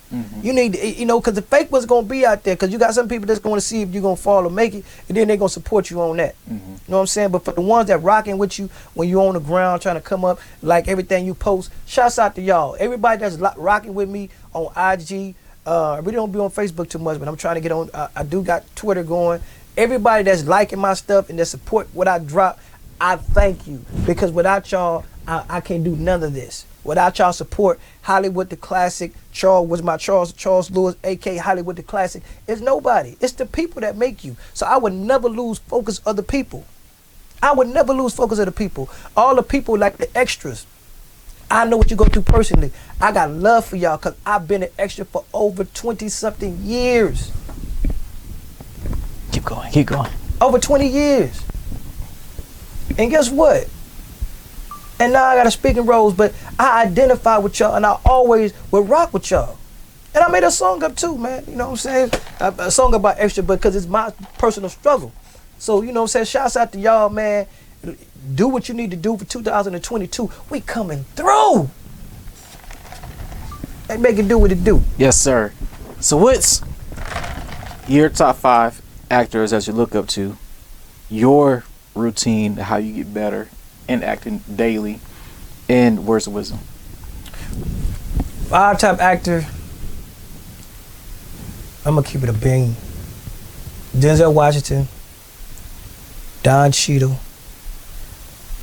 You need, you know, because the fake was going to be out there, because you got some people that's going to see if you're going to fall or make it, and then they're going to support you on that. You know what I'm saying? But for the ones that rocking with you when you're on the ground trying to come up, like everything you post, shouts out to y'all. Everybody that's rocking with me on IG. I really don't be on Facebook too much, but I'm trying to get on. I do got Twitter going. Everybody that's liking my stuff and that support what I drop, I thank you. Because without y'all, I can't do none of this. Without y'all support, Hollywood the Classic, Charles Lewis, a.k.a. Hollywood the Classic, it's nobody. It's the people that make you. So I would never lose focus of the people. I would never lose focus of the people. All the people like the extras. I know what you go through personally. I got love for y'all because I've been an extra for over 20-something years. Keep going. Over 20 years. And guess what? And now I got a speaking roles, but I identify with y'all, and I always will rock with y'all. And I made a song up too, man. You know what I'm saying? A song about extra because it's my personal struggle. So, you know what I'm saying? Shouts out to y'all, man. Do what you need to do for 2022. We coming through. And make it do what it do. Yes, sir. So what's your top 5 actors that you look up to? Your routine, how you get better in acting daily, and words of wisdom. 5 top actor. I'm gonna keep it a bing. Denzel Washington, Don Cheadle.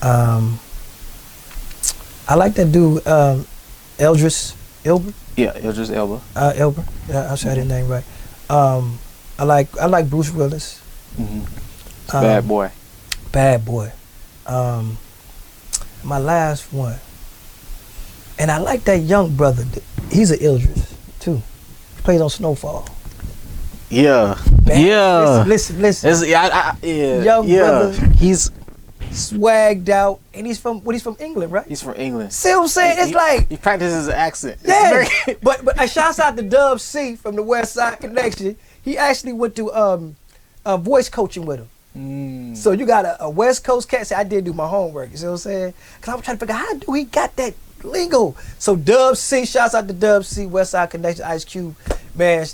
I like that dude, Idris Elba. Yeah, Idris Elba. Elba. Yeah, I said his name right. I like Bruce Willis. Bad boy. Bad boy. My last one. And I like that young brother. He's an Idris too. He plays on Snowfall. Yeah. Man, Yeah. Listen. Yeah. Young brother. He's Swagged out, and he's from England, right? from England. See what I'm saying? It's like he practices his accent. It's yeah. very- but shouts out to Dub C from the West Side Connection. He actually went to voice coaching with him. So you got a West Coast cat. Say I did do my homework. You see what I'm saying? Cause I'm trying to figure out how do he got that lingo. So Dub C, shouts out to Dub C, West Side Connection, Ice Cube, man,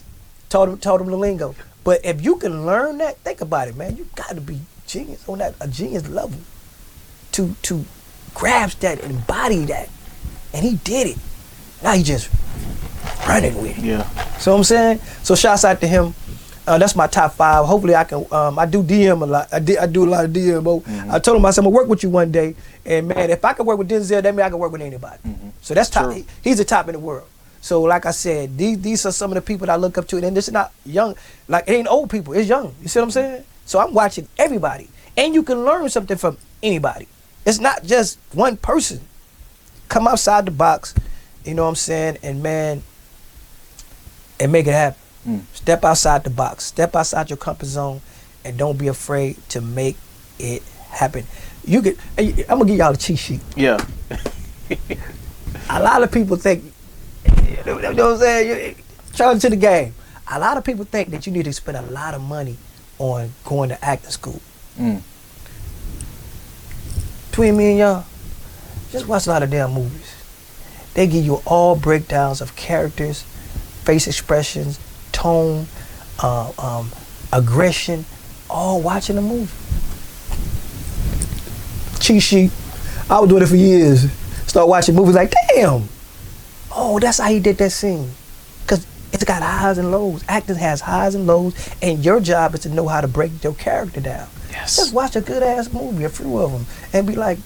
told him the lingo. But if you can learn that, think about it, man. You got to be genius on a genius level to grasp that and embody that. And he did it. Now he just running with it. Yeah. So I'm saying? So shouts out to him. That's my top 5. Hopefully I can. I do DM a lot. I do a lot of DM. Mm-hmm. I told him I said I'm gonna work with you one day, and man, if I can work with Denzel, that means I can work with anybody. Mm-hmm. So that's top. True. He's the top in the world. So like I said, these are some of the people that I look up to, and this is not young. Like it ain't old people. It's young. You see what I'm saying? So I'm watching everybody, and you can learn something from anybody. It's not just one person. Come outside the box, you know what I'm saying, and man, and make it happen. Step outside the box. Step outside your comfort zone, and don't be afraid to make it happen. I'm gonna give y'all a cheat sheet. Yeah. A lot of people think, you know what I'm saying? Charge to the game. A lot of people think that you need to spend a lot of money on going to acting school. Between me and y'all, just watch a lot of damn movies. They give you all breakdowns of characters, face expressions, tone, aggression, all watching a movie. Cheat sheet. I was doing it for years. Start watching movies like, damn, oh, that's how he did that scene. Because it's got highs and lows. Acting has highs and lows, and your job is to know how to break your character down. Yes. Just watch a good ass movie, a few of them, and be like,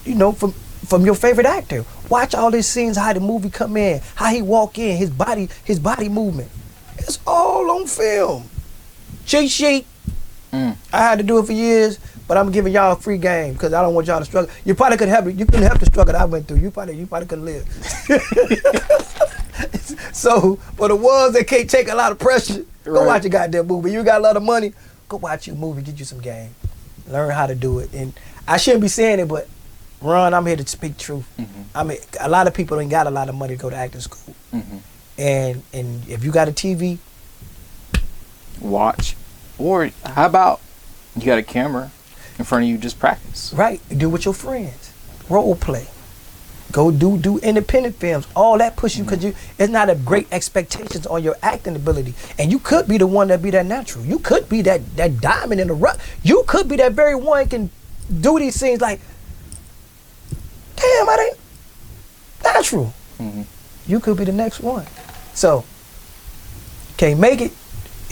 you know, from your favorite actor. Watch all these scenes, how the movie come in, how he walk in, his body movement. It's all on film. Cheat sheet. I had to do it for years, but I'm giving y'all a free game because I don't want y'all to struggle. You probably couldn't help it. You couldn't help the struggle that I went through. You probably couldn't live. So for the ones that can't take a lot of pressure, go watch a goddamn movie. You got a lot of money, go watch your movie, get you some game. Learn how to do it. And I shouldn't be saying it, but Ron, I'm here to speak truth. I mean, a lot of people ain't got a lot of money to go to acting school. And if you got a TV, watch. Or how about you got a camera in front of you, just practice. Right. Do it with your friends. Role play. Go do independent films. All that push you because it's not a great expectations on your acting ability. And you could be the one that be that natural. You could be that diamond in the rough. You could be that very one can do these things like, damn, I ain't natural. You could be the next one. So, can't make it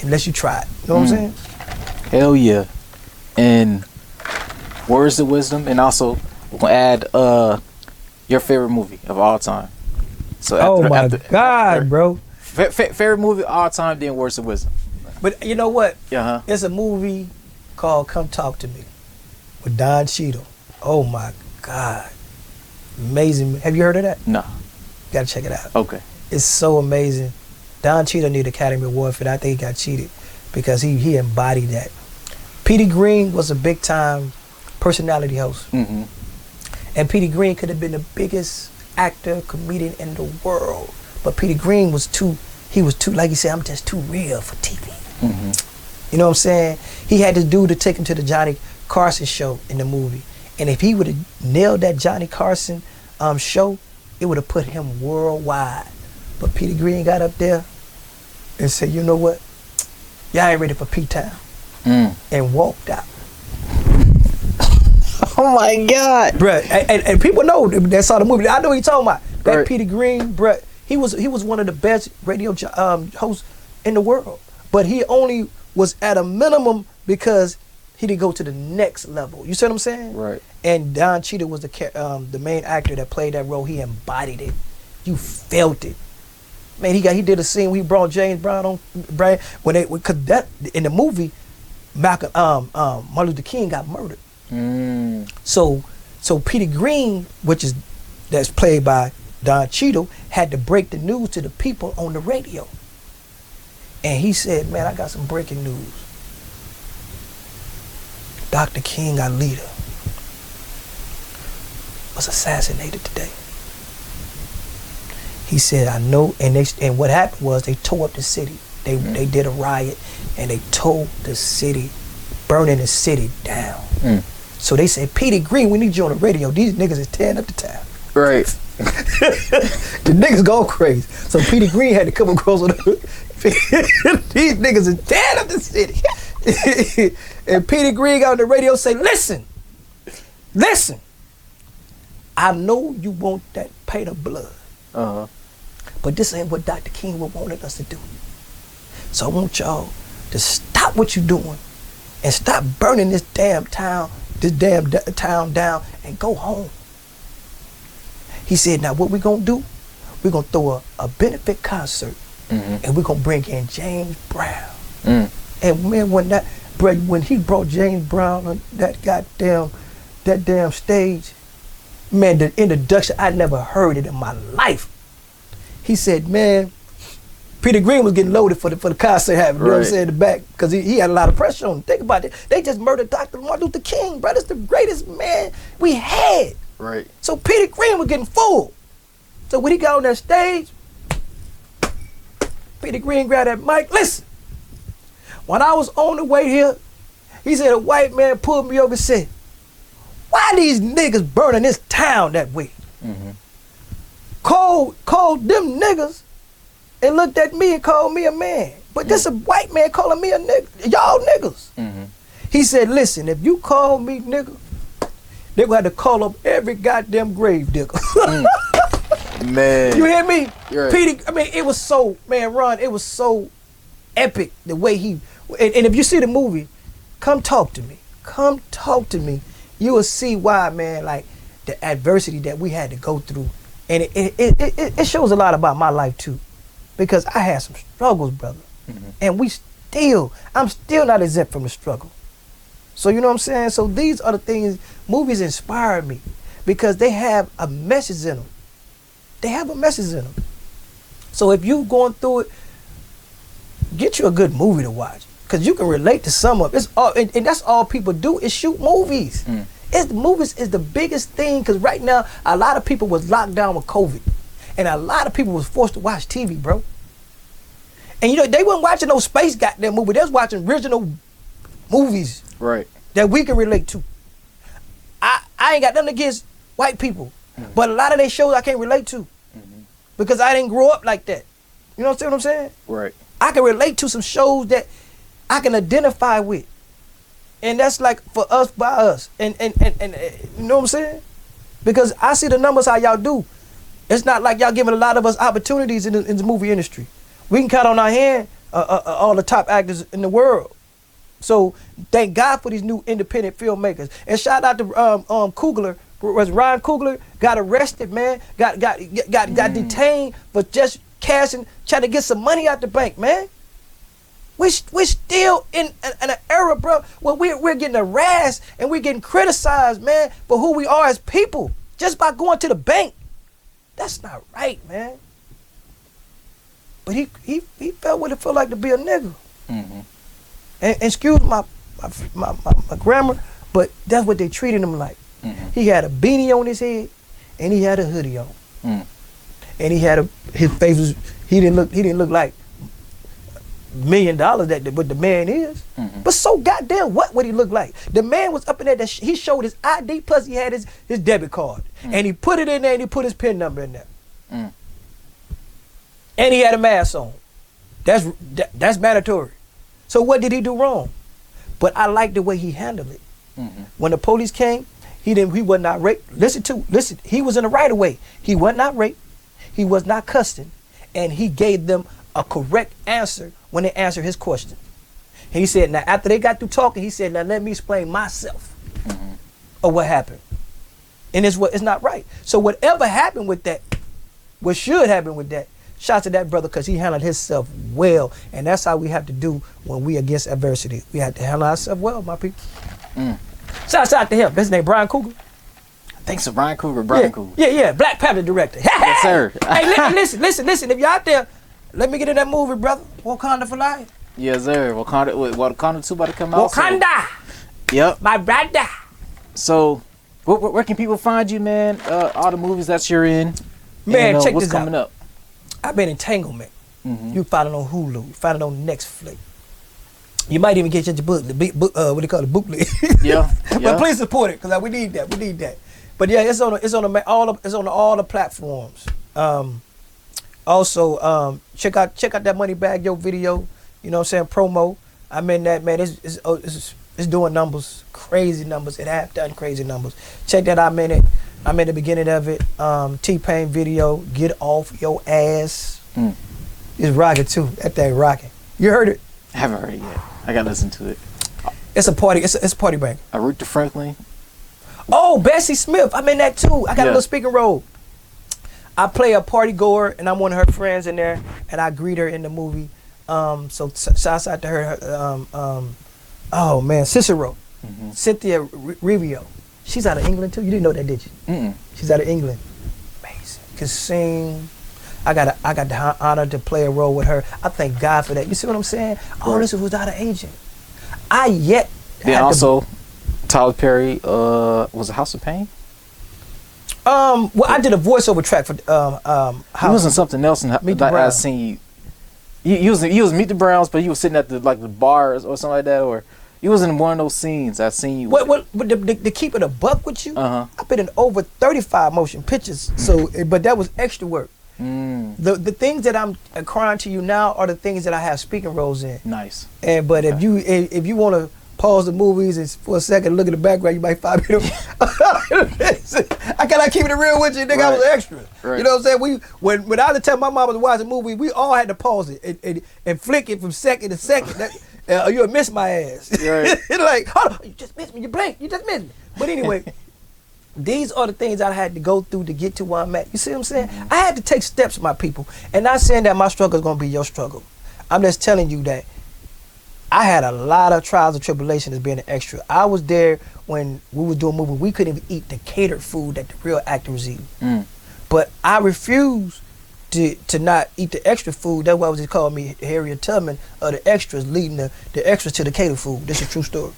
unless you try it. You know what I'm saying? Hell yeah. And words of wisdom, and also we'll add your favorite movie of all time. So God, bro. Favorite movie of all time, then words of wisdom. But you know what? Uh-huh. It's a movie called Come Talk to Me with Don Cheadle. Oh my God. Amazing. Have you heard of that? No. You gotta check it out. Okay. It's so amazing. Don Cheadle need Academy Award for that. I think he got cheated because he embodied that. Petey Green was a big time personality host. And Petey Green could have been the biggest actor, comedian in the world. But Petey Green was too, like he said, I'm just too real for TV. You know what I'm saying? He had this dude to take him to the Johnny Carson show in the movie. And if he would have nailed that Johnny Carson show, it would have put him worldwide. But Petey Green got up there and said, you know what? Y'all ain't ready for P-Town. And walked out. Oh my God. Bruh, and people know that saw the movie. I know what you're talking about. That Right. Petey Green, bruh, he was one of the best radio hosts in the world. But he only was at a minimum because he didn't go to the next level. You see what I'm saying? Right. And Don Cheadle was the main actor that played that role. He embodied it. You felt it. Man, he did a scene where he brought James Brown on because that in the movie, Martin Luther King got murdered. So Petey Green, that's played by Don Cheadle, had to break the news to the people on the radio. And he said, man, I got some breaking news. Dr. King, our leader, was assassinated today. He said, I know, and what happened was they tore up the city. They did a riot and they tore the city, burning the city down. So they said, Petey Green, we need you on the radio. These niggas is tearing up the town. Right. The niggas go crazy. So Petey Green had to come across with these niggas is tearing up the city. And Petey Green got on the radio and say, listen, I know you want that paint of blood. But this ain't what Dr. King wanted us to do. So I want y'all to stop what you're doing and stop burning this damn town down and go home. He said, now what we gonna do? We're gonna throw a benefit concert and we're gonna bring in James Brown. And man, when he brought James Brown on that damn stage, man, the introduction, I never heard it in my life. He said, man, Peter Green was getting loaded for the concert happening, you know what I'm saying, in the back, because he had a lot of pressure on him. Think about it. They just murdered Dr. Martin Luther King, bro. That's the greatest man we had. Right. So Peter Green was getting full. So when he got on that stage, Peter Green grabbed that mic. Listen, when I was on the way here, he said a white man pulled me over and said, why these niggas burning this town that way? Called them niggas and looked at me and called me a man. But this a white man calling me a nigga. Y'all niggas. He said, listen, if you call me nigga, they gonna have to call up every goddamn grave digger. Man. You hear me? Right. Peter, I mean, it was so, man, Ron, it was so epic the way he, and if you see the movie, come talk to me. Come talk to me. You will see why, man, like the adversity that we had to go through. And it shows a lot about my life too. Because I had some struggles, brother. And I'm still not exempt from the struggle. So you know what I'm saying? So these are the things, movies inspire me because they have a message in them. They have a message in them. So if you going through it, get you a good movie to watch. Because you can relate to some of it. And that's all people do is shoot movies. Movies is the biggest thing because right now, a lot of people was locked down with COVID. And a lot of people was forced to watch TV, bro. And you know, they wasn't watching no space goddamn movie. They was watching original movies. Right. That we can relate to. I ain't got nothing against white people. But a lot of their shows I can't relate to. Because I didn't grow up like that. You know what I'm saying? Right. I can relate to some shows that I can identify with. And that's like for us by us. And you know what I'm saying? Because I see the numbers how y'all do. It's not like y'all giving a lot of us opportunities in the movie industry. We can count on our hand all the top actors in the world. So thank God for these new independent filmmakers. And shout out to Coogler. Was Ryan Coogler got arrested, man? Got detained for just trying to get some money out the bank, man. We're still in an era, bro, where we're getting harassed and we're getting criticized, man, for who we are as people just by going to the bank. That's not right, man. But he felt what it felt like to be a nigga. And excuse my grammar, but that's what they treated him like. He had a beanie on his head, and he had a hoodie on, and his face was he didn't look like $1 million that what the man is. But so goddamn what would he look like? The man was up in there. He showed his ID plus he had his debit card, and he put it in there and he put his PIN number in there, and he had a mask on. That's mandatory. So what did he do wrong? But I like the way he handled it. When the police came, he was not raped. Listen, he was in the right of way. He was not raped. He was not cussing. And he gave them a correct answer when they answered his question. And he said, now after they got through talking, he said, now let me explain myself of what happened. And it's not right. So whatever happened with that, what should happen with that, shout to that brother because he handled himself well. And that's how we have to do when we against adversity. We have to handle ourselves well, my people. Shout out to him. His name Brian Coogler. Thanks to Brian Coogler. Yeah. Black Panther director. Yes, sir. Hey, listen. If you're out there, let me get in that movie, brother. Wakanda for life. Yes, sir. Wakanda 2 about to come out. Wakanda. So. Yep. My brother. So, where can people find you, man? All the movies that you're in. Man, and, check what's this out. coming up? I've been Entanglement. You find it on Hulu. You find it on Netflix. You might even get your book, what do you call it, booklet. Yeah. But please support it because we need that. We need that. But yeah, it's on all the platforms. Also, check out that Money Bag Yo video. You know what I'm saying? Promo. I'm in that, man. It's doing numbers, crazy numbers. It have done crazy numbers. Check that out. I'm in it. I'm in the beginning of it. T-Pain video. Get off your ass. It's rocking too. That thing rocking. You heard it. I haven't heard it yet. I gotta listen to it. It's a party. It's a party bank. Aretha Franklin. Oh, Bessie Smith. I'm in that too. I got a Yeah. little speaking role. I play a party goer, and I'm one of her friends in there, and I greet her in the movie. So shouts out to her. Oh man, Cicero, Cynthia Rivio. She's out of England too. You didn't know that, did you? Mm-mm. She's out of England. Amazing. Can sing. I got the honor to play a role with her. I thank God for that. You see what I'm saying? All this was without an agent. I yet. Then also, Tyler Perry. Was it House of Pain? Well, I did a voiceover track for He was in something else, and I seen you. You was Meet the Browns, but you was sitting at the bars or something like that, or you was in one of those scenes. I seen you. What to keep it a buck with you? I've been in over 35 motion pictures. So, but that was extra work. The things that I'm crying to you now are the things that I have speaking roles in. Nice. But if you want to pause the movies and for a second look at the background, you might find me. I cannot keep it real with you, nigga. Right. I was an extra. Right. You know what I'm saying? When I was telling my mom to watch a movie, we all had to pause it and flick it from second to second. You'll miss my ass. Right. Like, hold on, you just missed me. You blink. You just missed me. But anyway, these are the things I had to go through to get to where I'm at. You see what I'm saying? I had to take steps, my people. And not saying that my struggle is going to be your struggle. I'm just telling you that I had a lot of trials and tribulations as being an extra. I was there when we were doing movies. We couldn't even eat the catered food that the real actors eat. But I refused to not eat the extra food. That's why they called me Harriet Tubman of the extras, leading the extras to the catered food. This is a true story.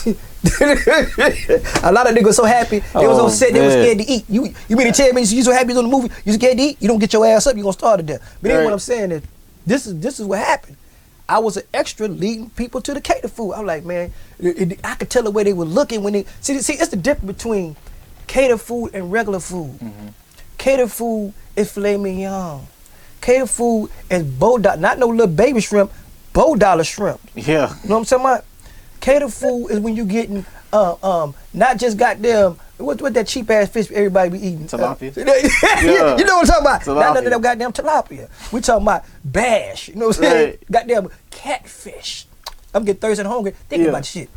A lot of niggas so happy they was on set, they was scared to eat. You mean to tell me you so happy you was on the movie, you scared to eat? You don't get your ass up, you gonna starve to death. But then what I'm saying is, this is what happened. I was an extra leading people to the catered food. I'm like, man, I could tell the way they were looking when they see. It's the difference between catered food and regular food. Catered food is filet mignon. Catered food is not no little baby shrimp, $4 shrimp. Yeah. You know what I'm talking about? Catered food is when you getting not just goddamn what that cheap ass fish everybody be eating. Tilapia. Yeah. You know what I'm talking about? Tilapia. Not none of them goddamn tilapia. We talking about bass. You know what I'm saying? Right. Goddamn catfish. I'm getting thirsty and hungry thinking about shit.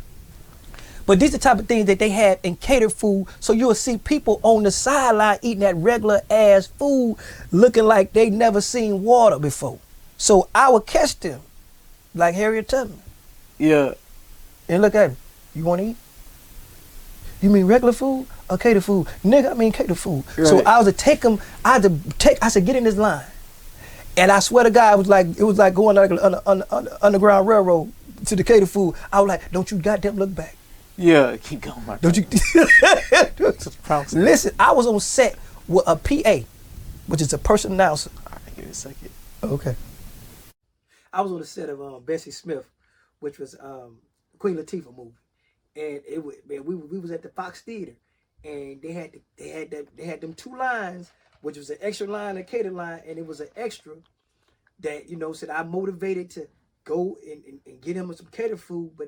But these are the type of things that they have in catered food. So you'll see people on the sideline eating that regular ass food looking like they never seen water before. So I would catch them like Harriet Tubman. Yeah. And look at it. You want to eat? You mean regular food or catered food? Nigga, I mean catered food. Right. So I was to take them, I said, get in this line. And I swear to God, it was like going like an underground railroad to the catered food. I was like, don't you goddamn look back. Yeah, keep going, my Don't you? Listen, I was on set with a PA, which is a person announcer. All right, give me a second. Okay. I was on the set of Bessie Smith, which was Queen Latifah movie, and we was at the Fox Theater, and they had them two lines, which was an extra line, a catered line, and it was an extra that said I motivated to go and get him some catered food, but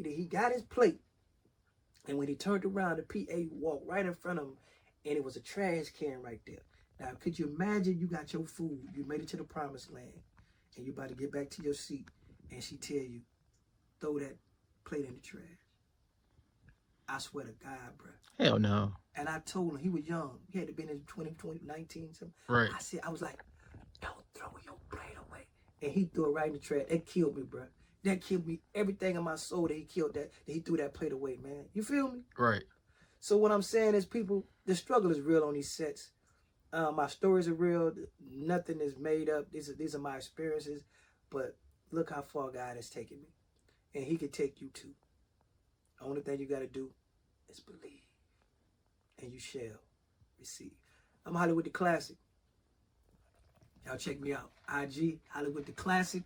he got his plate. And when he turned around, the PA walked right in front of him, and it was a trash can right there. Now, could you imagine you got your food, you made it to the promised land, and you about to get back to your seat, and she tell you, throw that plate in the trash. I swear to God, bro. Hell no. And I told him, he was young. He had to been in 19 something. Right. I was like, don't throw your plate away. And he threw it right in the trash. That killed me, bro. That killed me. Everything in my soul that he killed that he threw that plate away, man. You feel me? Right. So what I'm saying is, people, the struggle is real on these sets. My stories are real. Nothing is made up. These are my experiences. But look how far God has taken me. And he can take you too. The only thing you got to do is believe. And you shall receive. I'm Hollywood the Classic. Y'all check me out. IG, Hollywood the Classic.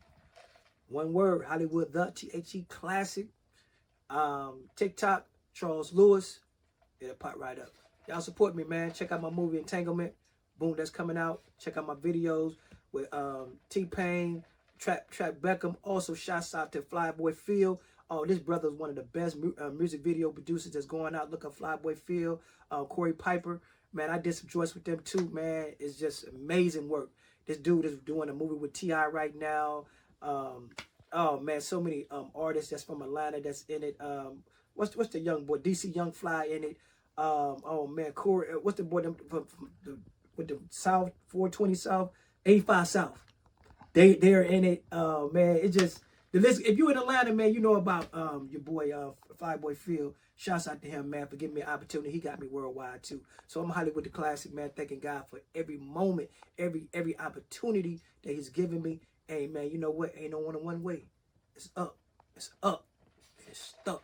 One word, Hollywood the THE Classic. TikTok, Charles Lewis. It'll pop right up. Y'all support me, man. Check out my movie Entanglement. Boom, that's coming out. Check out my videos with T-Pain, Trap Beckham. Also, shouts out to Flyboy Phil. Oh, this brother is one of the best music video producers that's going out. Look up Flyboy Phil, Corey Piper. Man, I did some joints with them too, man. It's just amazing work. This dude is doing a movie with T.I. right now. Oh man, so many artists that's from Atlanta that's in it. What's the young boy? DC Young Fly in it. Oh man, Corey. What's the boy from the with the South 420 South 85 South? They're in it. Man, it just the list. If you in Atlanta, man, you know about your boy Fireboy Phil. Shouts out to him, man, for giving me an opportunity. He got me worldwide too. So I'm Hollywood the Classic, man. Thanking God for every moment, every opportunity that He's given me. Hey, man, you know what? Ain't no one way. It's up. It's up. It's stuck.